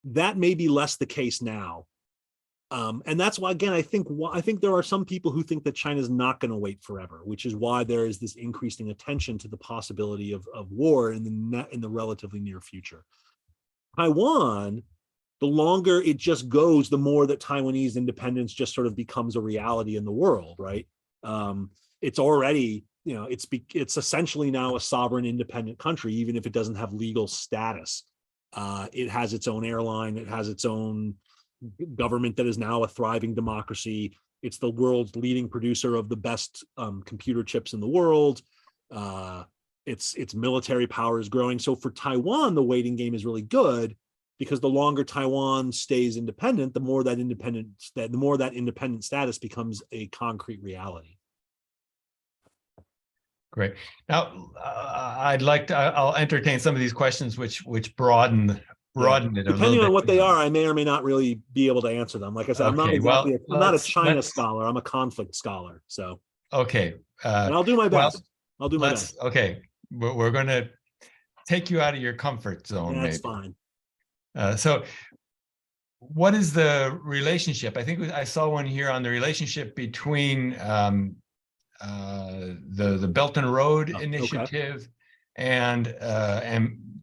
B: That may be less the case now. And that's why, again, I think there are some people who think that China is not going to wait forever, which is why there is this increasing attention to the possibility of war in the relatively near future. Taiwan, the longer it just goes, the more that Taiwanese independence just sort of becomes a reality in the world, right? It's already, it's essentially now a sovereign independent country, even if it doesn't have legal status. It has its own airline, it has its own government that is now a thriving democracy. It's the world's leading producer of the best computer chips in the world. Its military power is growing. So for Taiwan, the waiting game is really good, because the longer Taiwan stays independent, the more that independent status becomes a concrete reality.
A: Great. Now, I'll entertain some of these questions which broaden it a little bit.
B: Depending on what they are, I may or may not really be able to answer them. Like I said, I'm not a China scholar. I'm a conflict scholar. So
A: okay,
B: and I'll do my best. I'll do my best.
A: Okay, we're going to take you out of your comfort zone.
B: That's fine.
A: So, what is the relationship? I think I saw one here on the relationship between the Belt and Road Initiative and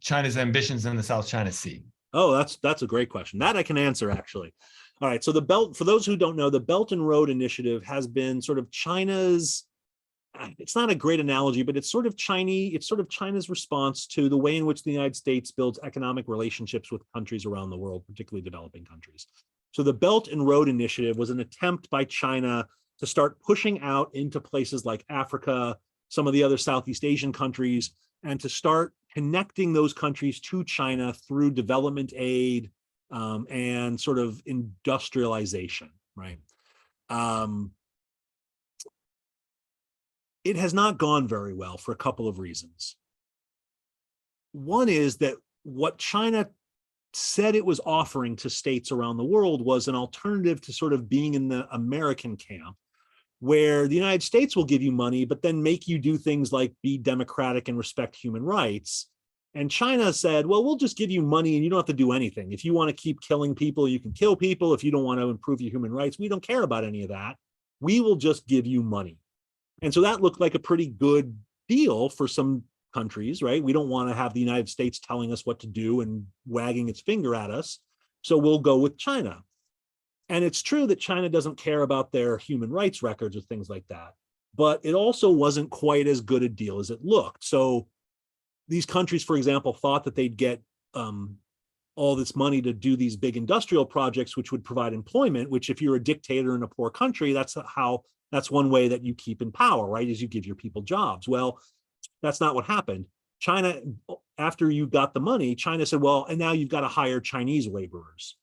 A: China's ambitions in the South China Sea.
B: Oh, that's a great question. That I can answer, actually. All right. So the Belt, for those who don't know, the Belt and Road Initiative has been sort of China's, it's not a great analogy, but it's sort of China's response to the way in which the United States builds economic relationships with countries around the world, particularly developing countries. So the Belt and Road Initiative was an attempt by China to start pushing out into places like Africa, some of the other Southeast Asian countries, and to start connecting those countries to China through development aid and sort of industrialization, right? It has not gone very well for a couple of reasons. One is that what China said it was offering to states around the world was an alternative to sort of being in the American camp, where the United States will give you money, but then make you do things like be democratic and respect human rights. And China said, well, we'll just give you money and you don't have to do anything. If you want to keep killing people, you can kill people. If you don't want to improve your human rights, we don't care about any of that. We will just give you money. And so that looked like a pretty good deal for some countries, right? We don't want to have the United States telling us what to do and wagging its finger at us. So we'll go with China. And it's true that China doesn't care about their human rights records or things like that, but it also wasn't quite as good a deal as it looked. So these countries, for example, thought that they'd get all this money to do these big industrial projects, which would provide employment, which if you're a dictator in a poor country, that's one way that you keep in power, right? Is you give your people jobs. Well, that's not what happened. China, after you got the money, China said, well, and now you've got to hire Chinese laborers.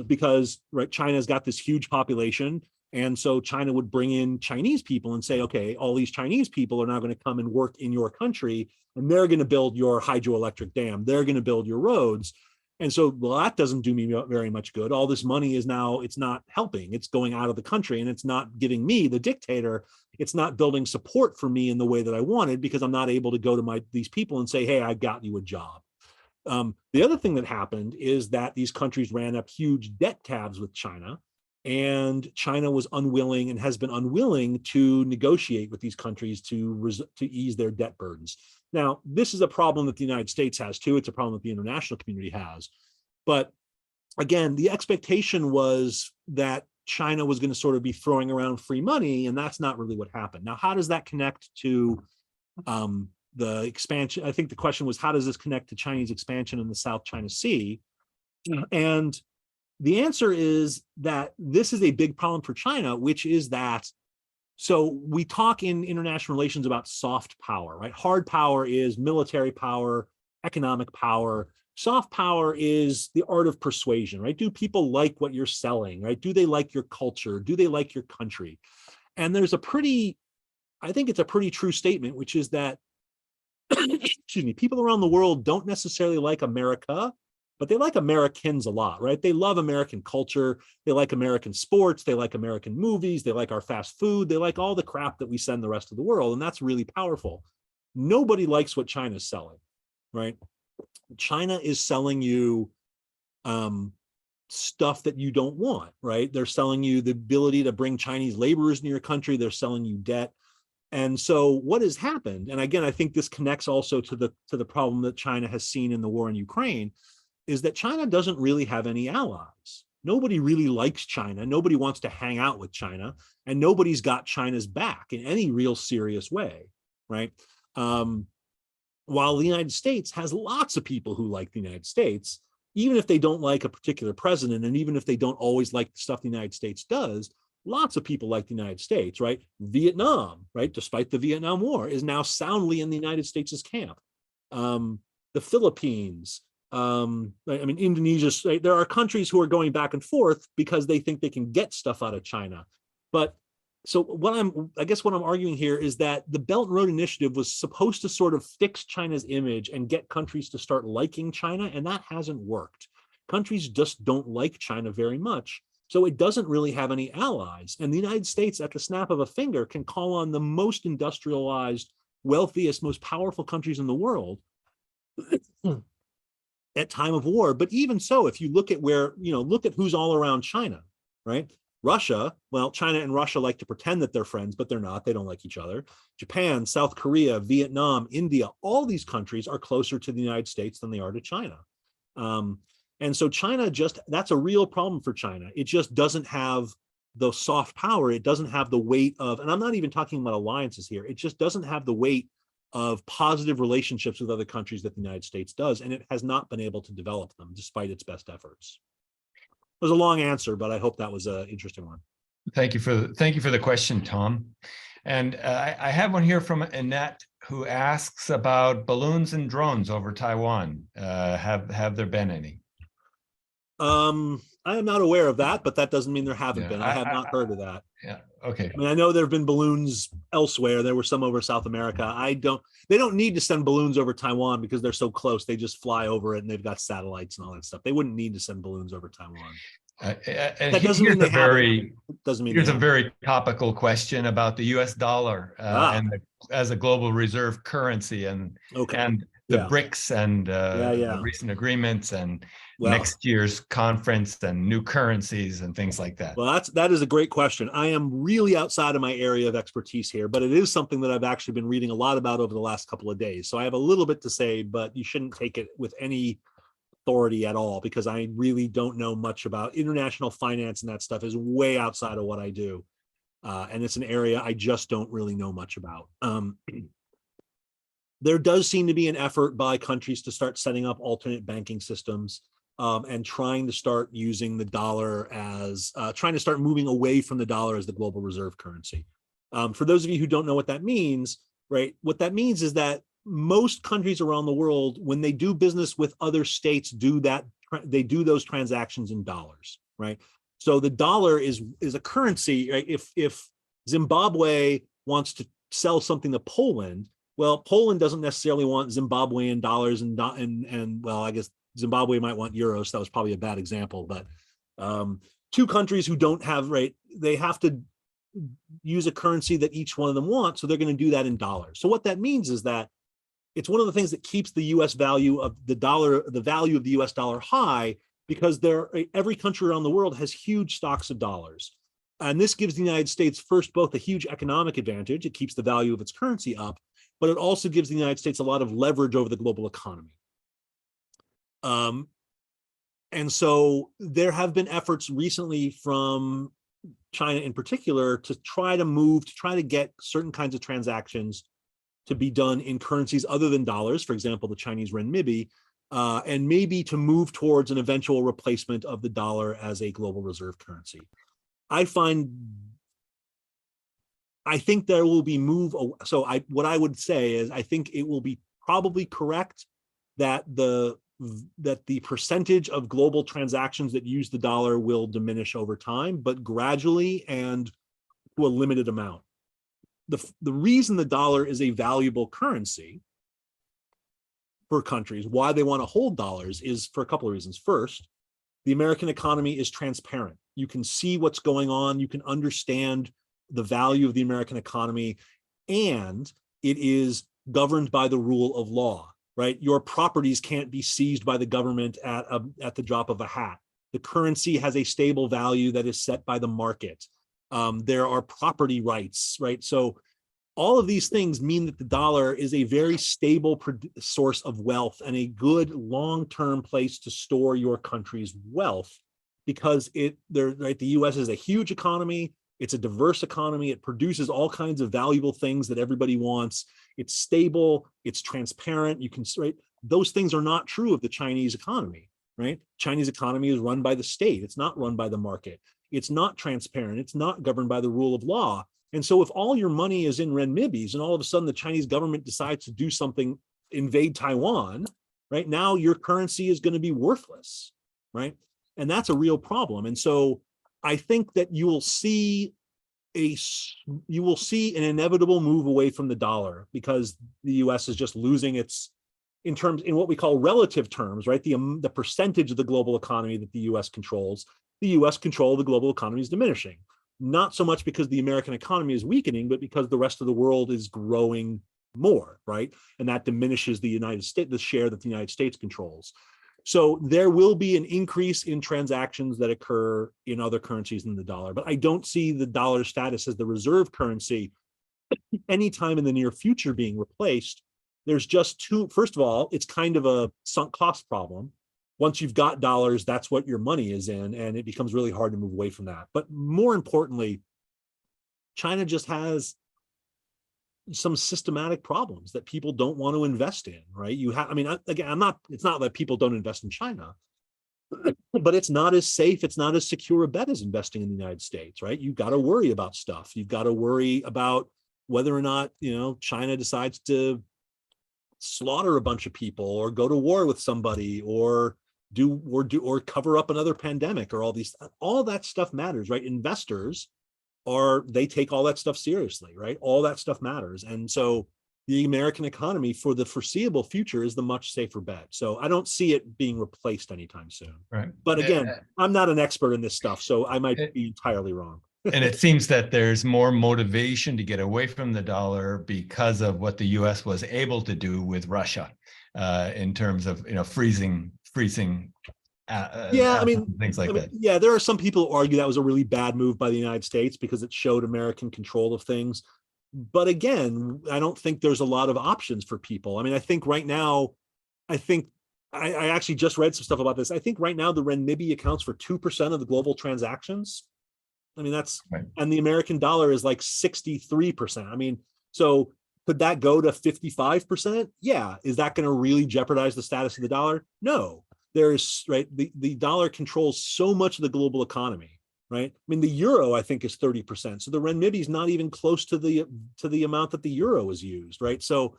B: Because right, China's got this huge population. And so China would bring in Chinese people and say, okay, all these Chinese people are now going to come and work in your country, and they're going to build your hydroelectric dam. They're going to build your roads. And so, well, that doesn't do me very much good. All this money is now, it's not helping. It's going out of the country, and it's not giving me, the dictator, it's not building support for me in the way that I wanted, because I'm not able to go to these people and say, hey, I got you a job. The other thing that happened is that these countries ran up huge debt tabs with China, and China was unwilling and has been unwilling to negotiate with these countries to ease their debt burdens. Now, this is a problem that the United States has too. It's a problem that the international community has. But again, the expectation was that China was going to sort of be throwing around free money, and that's not really what happened. Now, how does that connect to the expansion? I think the question was, how does this connect to Chinese expansion in the South China Sea? And the answer is that this is a big problem for China, which is that, so we talk in international relations about soft power, right? Hard power is military power, economic power. Soft power is the art of persuasion, right? Do people like what you're selling, right? Do they like your culture? Do they like your country? And there's I think it's a pretty true statement, which is that excuse me, people around the world don't necessarily like America, but they like Americans a lot, right? They love American culture. They like American sports. They like American movies. They like our fast food. They like all the crap that we send the rest of the world. And that's really powerful. Nobody likes what China's selling, right? China is selling you stuff that you don't want, right? They're selling you the ability to bring Chinese laborers into your country. They're selling you debt. And so what has happened, and again, I think this connects also to the problem that China has seen in the war in Ukraine, is that China doesn't really have any allies. Nobody really likes China. Nobody wants to hang out with China, and nobody's got China's back in any real serious way, right? While the United States has lots of people who like the United States, even if they don't like a particular president, and even if they don't always like the stuff the United States does, lots of people like the United States, right? Vietnam, right, despite the Vietnam War, is now soundly in the United States' camp. The Philippines, I mean, Indonesia, right? There are countries who are going back and forth because they think they can get stuff out of China. But so I guess what I'm arguing here is that the Belt and Road Initiative was supposed to sort of fix China's image and get countries to start liking China, and that hasn't worked. Countries just don't like China very much, so it doesn't really have any allies. And the United States, at the snap of a finger, can call on the most industrialized, wealthiest, most powerful countries in the world at time of war. But even so, if you look at look at who's all around China, right? Russia, well, China and Russia like to pretend that they're friends, but they're not. They don't like each other. Japan, South Korea, Vietnam, India, all these countries are closer to the United States than they are to China. And so China that's a real problem for China. It just doesn't have the soft power. It doesn't have the weight of, and I'm not even talking about alliances here. It just doesn't have the weight of positive relationships with other countries that the United States does. And it has not been able to develop them despite its best efforts. It was a long answer, but I hope that was an interesting one.
A: Thank you for the question, Tom. And I have one here from Annette, who asks about balloons and drones over Taiwan. Have there been any?
B: I am not aware of that, but that doesn't mean there haven't been. I have not heard of that.
A: Yeah. Okay.
B: I mean, I know there have been balloons elsewhere. There were some over South America. They don't need to send balloons over Taiwan because they're so close. They just fly over it and they've got satellites and all that stuff. They wouldn't need to send balloons over Taiwan.
A: That doesn't mean they haven't. Here's a very topical question about the U.S. dollar as a global reserve currency and the BRICS and the recent agreements and next year's conference and new currencies and things like that.
B: Well, that is a great question. I am really outside of my area of expertise here, but it is something that I've actually been reading a lot about over the last couple of days. So I have a little bit to say, but you shouldn't take it with any authority at all, because I really don't know much about international finance, and that stuff is way outside of what I do. And it's an area I just don't really know much about. There does seem to be an effort by countries to start setting up alternate banking systems and trying to start using the dollar as, trying to start moving away from the dollar as the global reserve currency. For those of you who don't know what that means, right? What that means is that most countries around the world, when they do business with other states, they do those transactions in dollars, right? So the dollar is a currency, right? If Zimbabwe wants to sell something to Poland, well, Poland doesn't necessarily want Zimbabwean dollars and well, I guess Zimbabwe might want euros. So that was probably a bad example, but two countries who don't have, right, they have to use a currency that each one of them wants, so they're going to do that in dollars. So what that means is that it's one of the things that keeps the U.S. value of the dollar, the value of the U.S. dollar high, because every country around the world has huge stocks of dollars. And this gives the United States first both a huge economic advantage. It keeps the value of its currency up, but it also gives the United States a lot of leverage over the global economy. And so there have been efforts recently from China in particular to try to get certain kinds of transactions to be done in currencies other than dollars, for example, the Chinese renminbi, and maybe to move towards an eventual replacement of the dollar as a global reserve currency. I think there will be what I would say is I think it will be probably correct that the percentage of global transactions that use the dollar will diminish over time, but gradually and to a limited amount. The reason the dollar is a valuable currency for countries, why they want to hold dollars, is for a couple of reasons. First, the American economy is transparent. You can see what's going on. You can understand the value of the American economy, and it is governed by the rule of law, right? Your properties can't be seized by the government at the drop of a hat. The currency has a stable value that is set by the market. There are property rights, right? So all of these things mean that the dollar is a very stable source of wealth and a good long-term place to store your country's wealth, because the U.S. is a huge economy. It's a diverse economy. It produces all kinds of valuable things that everybody wants. It's stable. It's transparent. You can, right? Those things are not true of the Chinese economy, right? Chinese economy is run by the state. It's not run by the market. It's not transparent. It's not governed by the rule of law. And so if all your money is in renminbis and all of a sudden the Chinese government decides to do something, invade Taiwan, right, now your currency is going to be worthless, right? And that's a real problem. And so I think that you will see an inevitable move away from the dollar, because the US is just losing its, in what we call relative terms, right? The percentage of the global economy that the US controls, the US control of the global economy is diminishing. Not so much because the American economy is weakening, but because the rest of the world is growing more, right? And that diminishes the United States, the share that the United States controls. So there will be an increase in transactions that occur in other currencies than the dollar, but I don't see the dollar status as the reserve currency anytime in the near future being replaced. There's just first of all, it's kind of a sunk cost problem. Once you've got dollars, that's what your money is in, and it becomes really hard to move away from that. But more importantly, China just has some systematic problems that people don't want to invest in, right? It's not that people don't invest in China, but it's not as safe, it's not as secure a bet as investing in the United States, right? You've got to worry about stuff. You've got to worry about whether or not, China decides to slaughter a bunch of people or go to war with somebody or cover up another pandemic, or all that stuff matters, right? Investors they take all that stuff seriously, right? All that stuff matters. And so the American economy for the foreseeable future is the much safer bet. So I don't see it being replaced anytime soon.
A: Right.
B: But again, I'm not an expert in this stuff, so I might be entirely wrong.
A: And it seems that there's more motivation to get away from the dollar because of what the U.S. was able to do with Russia in terms of freezing things like that.
B: Yeah, there are some people who argue that was a really bad move by the United States because it showed American control of things. But again, I don't think there's a lot of options for people. I mean, I think right now, I actually just read some stuff about this. I think right now the renminbi accounts for 2% of the global transactions. I mean, that's right. And the American dollar is like 63%. I mean, so could that go to 55%? Yeah. Is that going to really jeopardize the status of the dollar? No. The dollar controls so much of the global economy, right? I mean, the euro, I think, is 30%. So the renminbi is not even close to the amount that the euro is used, right? So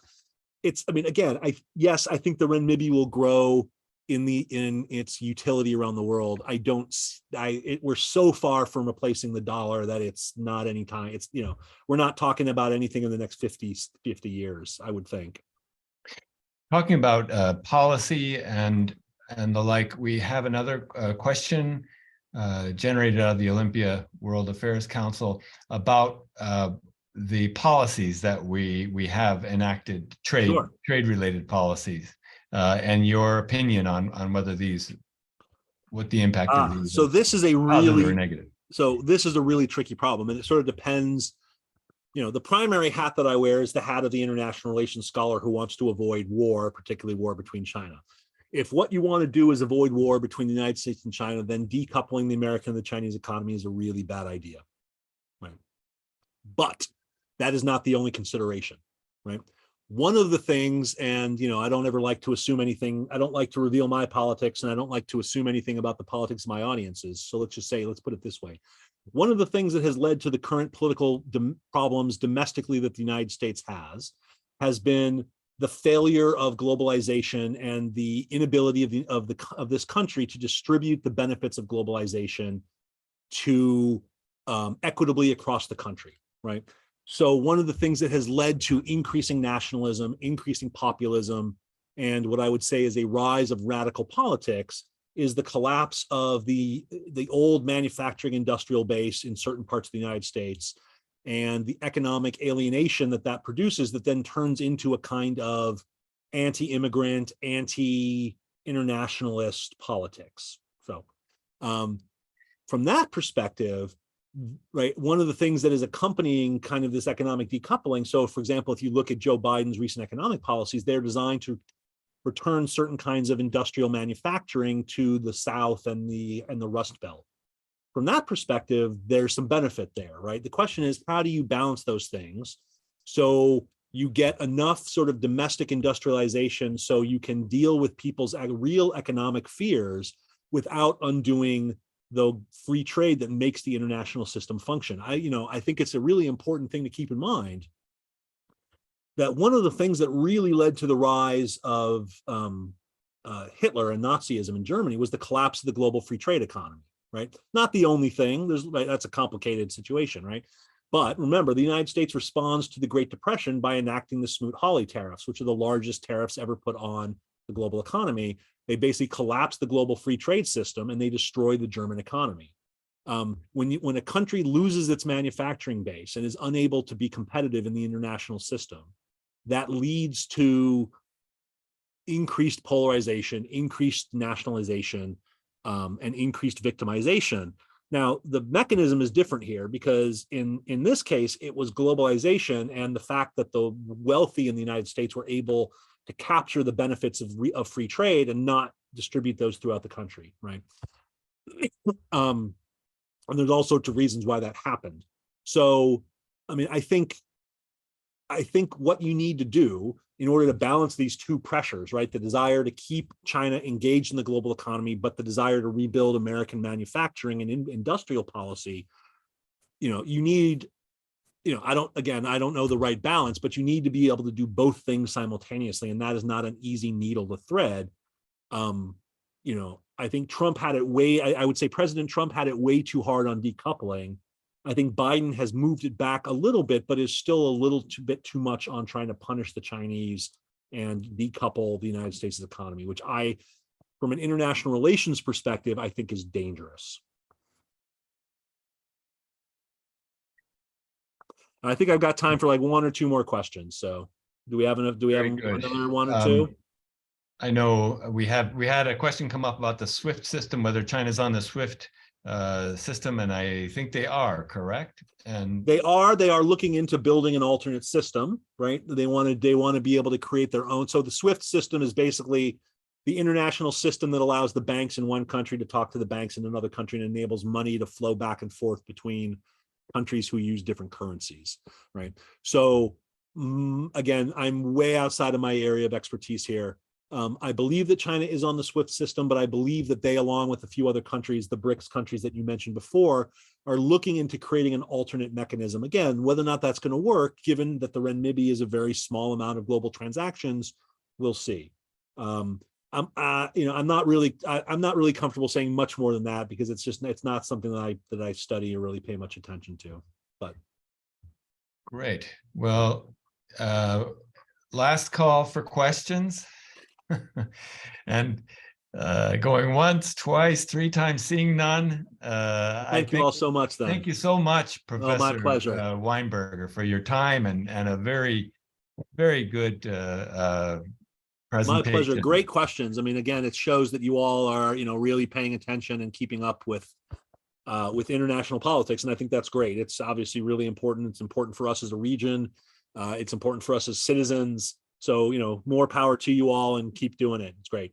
B: again, I think the renminbi will grow in its utility around the world. We're so far from replacing the dollar that it's not any time. We're not talking about anything in the next 50 years, I would think.
A: Talking about policy and the like, we have another question generated out of the Olympia World Affairs Council about the policies that we have enacted, trade-related policies, and your opinion on whether what the impact of these.
B: So this is a really
A: negative.
B: So this is a really tricky problem, and it sort of depends. The primary hat that I wear is the hat of the international relations scholar who wants to avoid war, particularly war between China. If what you want to do is avoid war between the United States and China, then decoupling the American and the Chinese economy is a really bad idea, right? But that is not the only consideration, right? One of the things, and I don't ever like to assume anything. I don't like to reveal my politics, and I don't like to assume anything about the politics of my audiences. So let's put it this way. One of the things that has led to the current political problems domestically that the United States has been the failure of globalization and the inability of this country to distribute the benefits of globalization to equitably across the country, right? So one of the things that has led to increasing nationalism, increasing populism, and what I would say is a rise of radical politics is the collapse of the old manufacturing industrial base in certain parts of the United States, and the economic alienation that produces, that then turns into a kind of anti-immigrant, anti-internationalist politics. So from that perspective, right, one of the things that is accompanying kind of this economic decoupling, so for example, if you look at Joe Biden's recent economic policies, they're designed to return certain kinds of industrial manufacturing to the South and the Rust Belt. From that perspective, there's some benefit there, right? The question is, how do you balance those things so you get enough sort of domestic industrialization so you can deal with people's real economic fears without undoing the free trade that makes the international system function? I think it's a really important thing to keep in mind that one of the things that really led to the rise of Hitler and Nazism in Germany was the collapse of the global free trade economy, right? Not the only thing, that's a complicated situation, right? But remember, the United States responds to the Great Depression by enacting the Smoot-Hawley tariffs, which are the largest tariffs ever put on the global economy. They basically collapsed the global free trade system and they destroyed the German economy. When a country loses its manufacturing base and is unable to be competitive in the international system, that leads to increased polarization, increased nationalization, and increased victimization. Now, the mechanism is different here because in this case, it was globalization and the fact that the wealthy in the United States were able to capture the benefits of free trade and not distribute those throughout the country, right? And there's all sorts of reasons why that happened. So, I mean, I think what you need to do in order to balance these two pressures, right? The desire to keep China engaged in the global economy, but the desire to rebuild American manufacturing and industrial policy, you need, I don't know the right balance, but you need to be able to do both things simultaneously. And that is not an easy needle to thread. I think Trump had it I would say President Trump had it way too hard on decoupling. I think Biden has moved it back a little bit, but is still a little bit too much on trying to punish the Chinese and decouple the United States' economy, which from an international relations perspective, I think is dangerous. I think I've got time for like one or two more questions. So do we have enough? Do we have another one or two?
A: I know we had a question come up about the SWIFT system, whether China's on the SWIFT system, and I think they are, correct? And
B: they are looking into building an alternate system, right? They want to be able to create their own. So the SWIFT system is basically the international system that allows the banks in one country to talk to the banks in another country and enables money to flow back and forth between countries who use different currencies, right? So again, I'm way outside of my area of expertise here. I believe that China is on the SWIFT system, but I believe that they, along with a few other countries, the BRICS countries that you mentioned before, are looking into creating an alternate mechanism. Again, whether or not that's going to work, given that the renminbi is a very small amount of global transactions, we'll see. I'm not really comfortable saying much more than that because it's not something that I study or really pay much attention to. But
A: great. Well, last call for questions. And going once, twice, three times, seeing none.
B: Thank you all so much then.
A: Thank you so much, Professor
B: my pleasure.
A: Weinberger, for your time and a very, very good presentation.
B: My pleasure. Great questions. I mean, again, it shows that you all are, really paying attention and keeping up with international politics. And I think that's great. It's obviously really important. It's important for us as a region. It's important for us as citizens. So, more power to you all and keep doing it. It's great.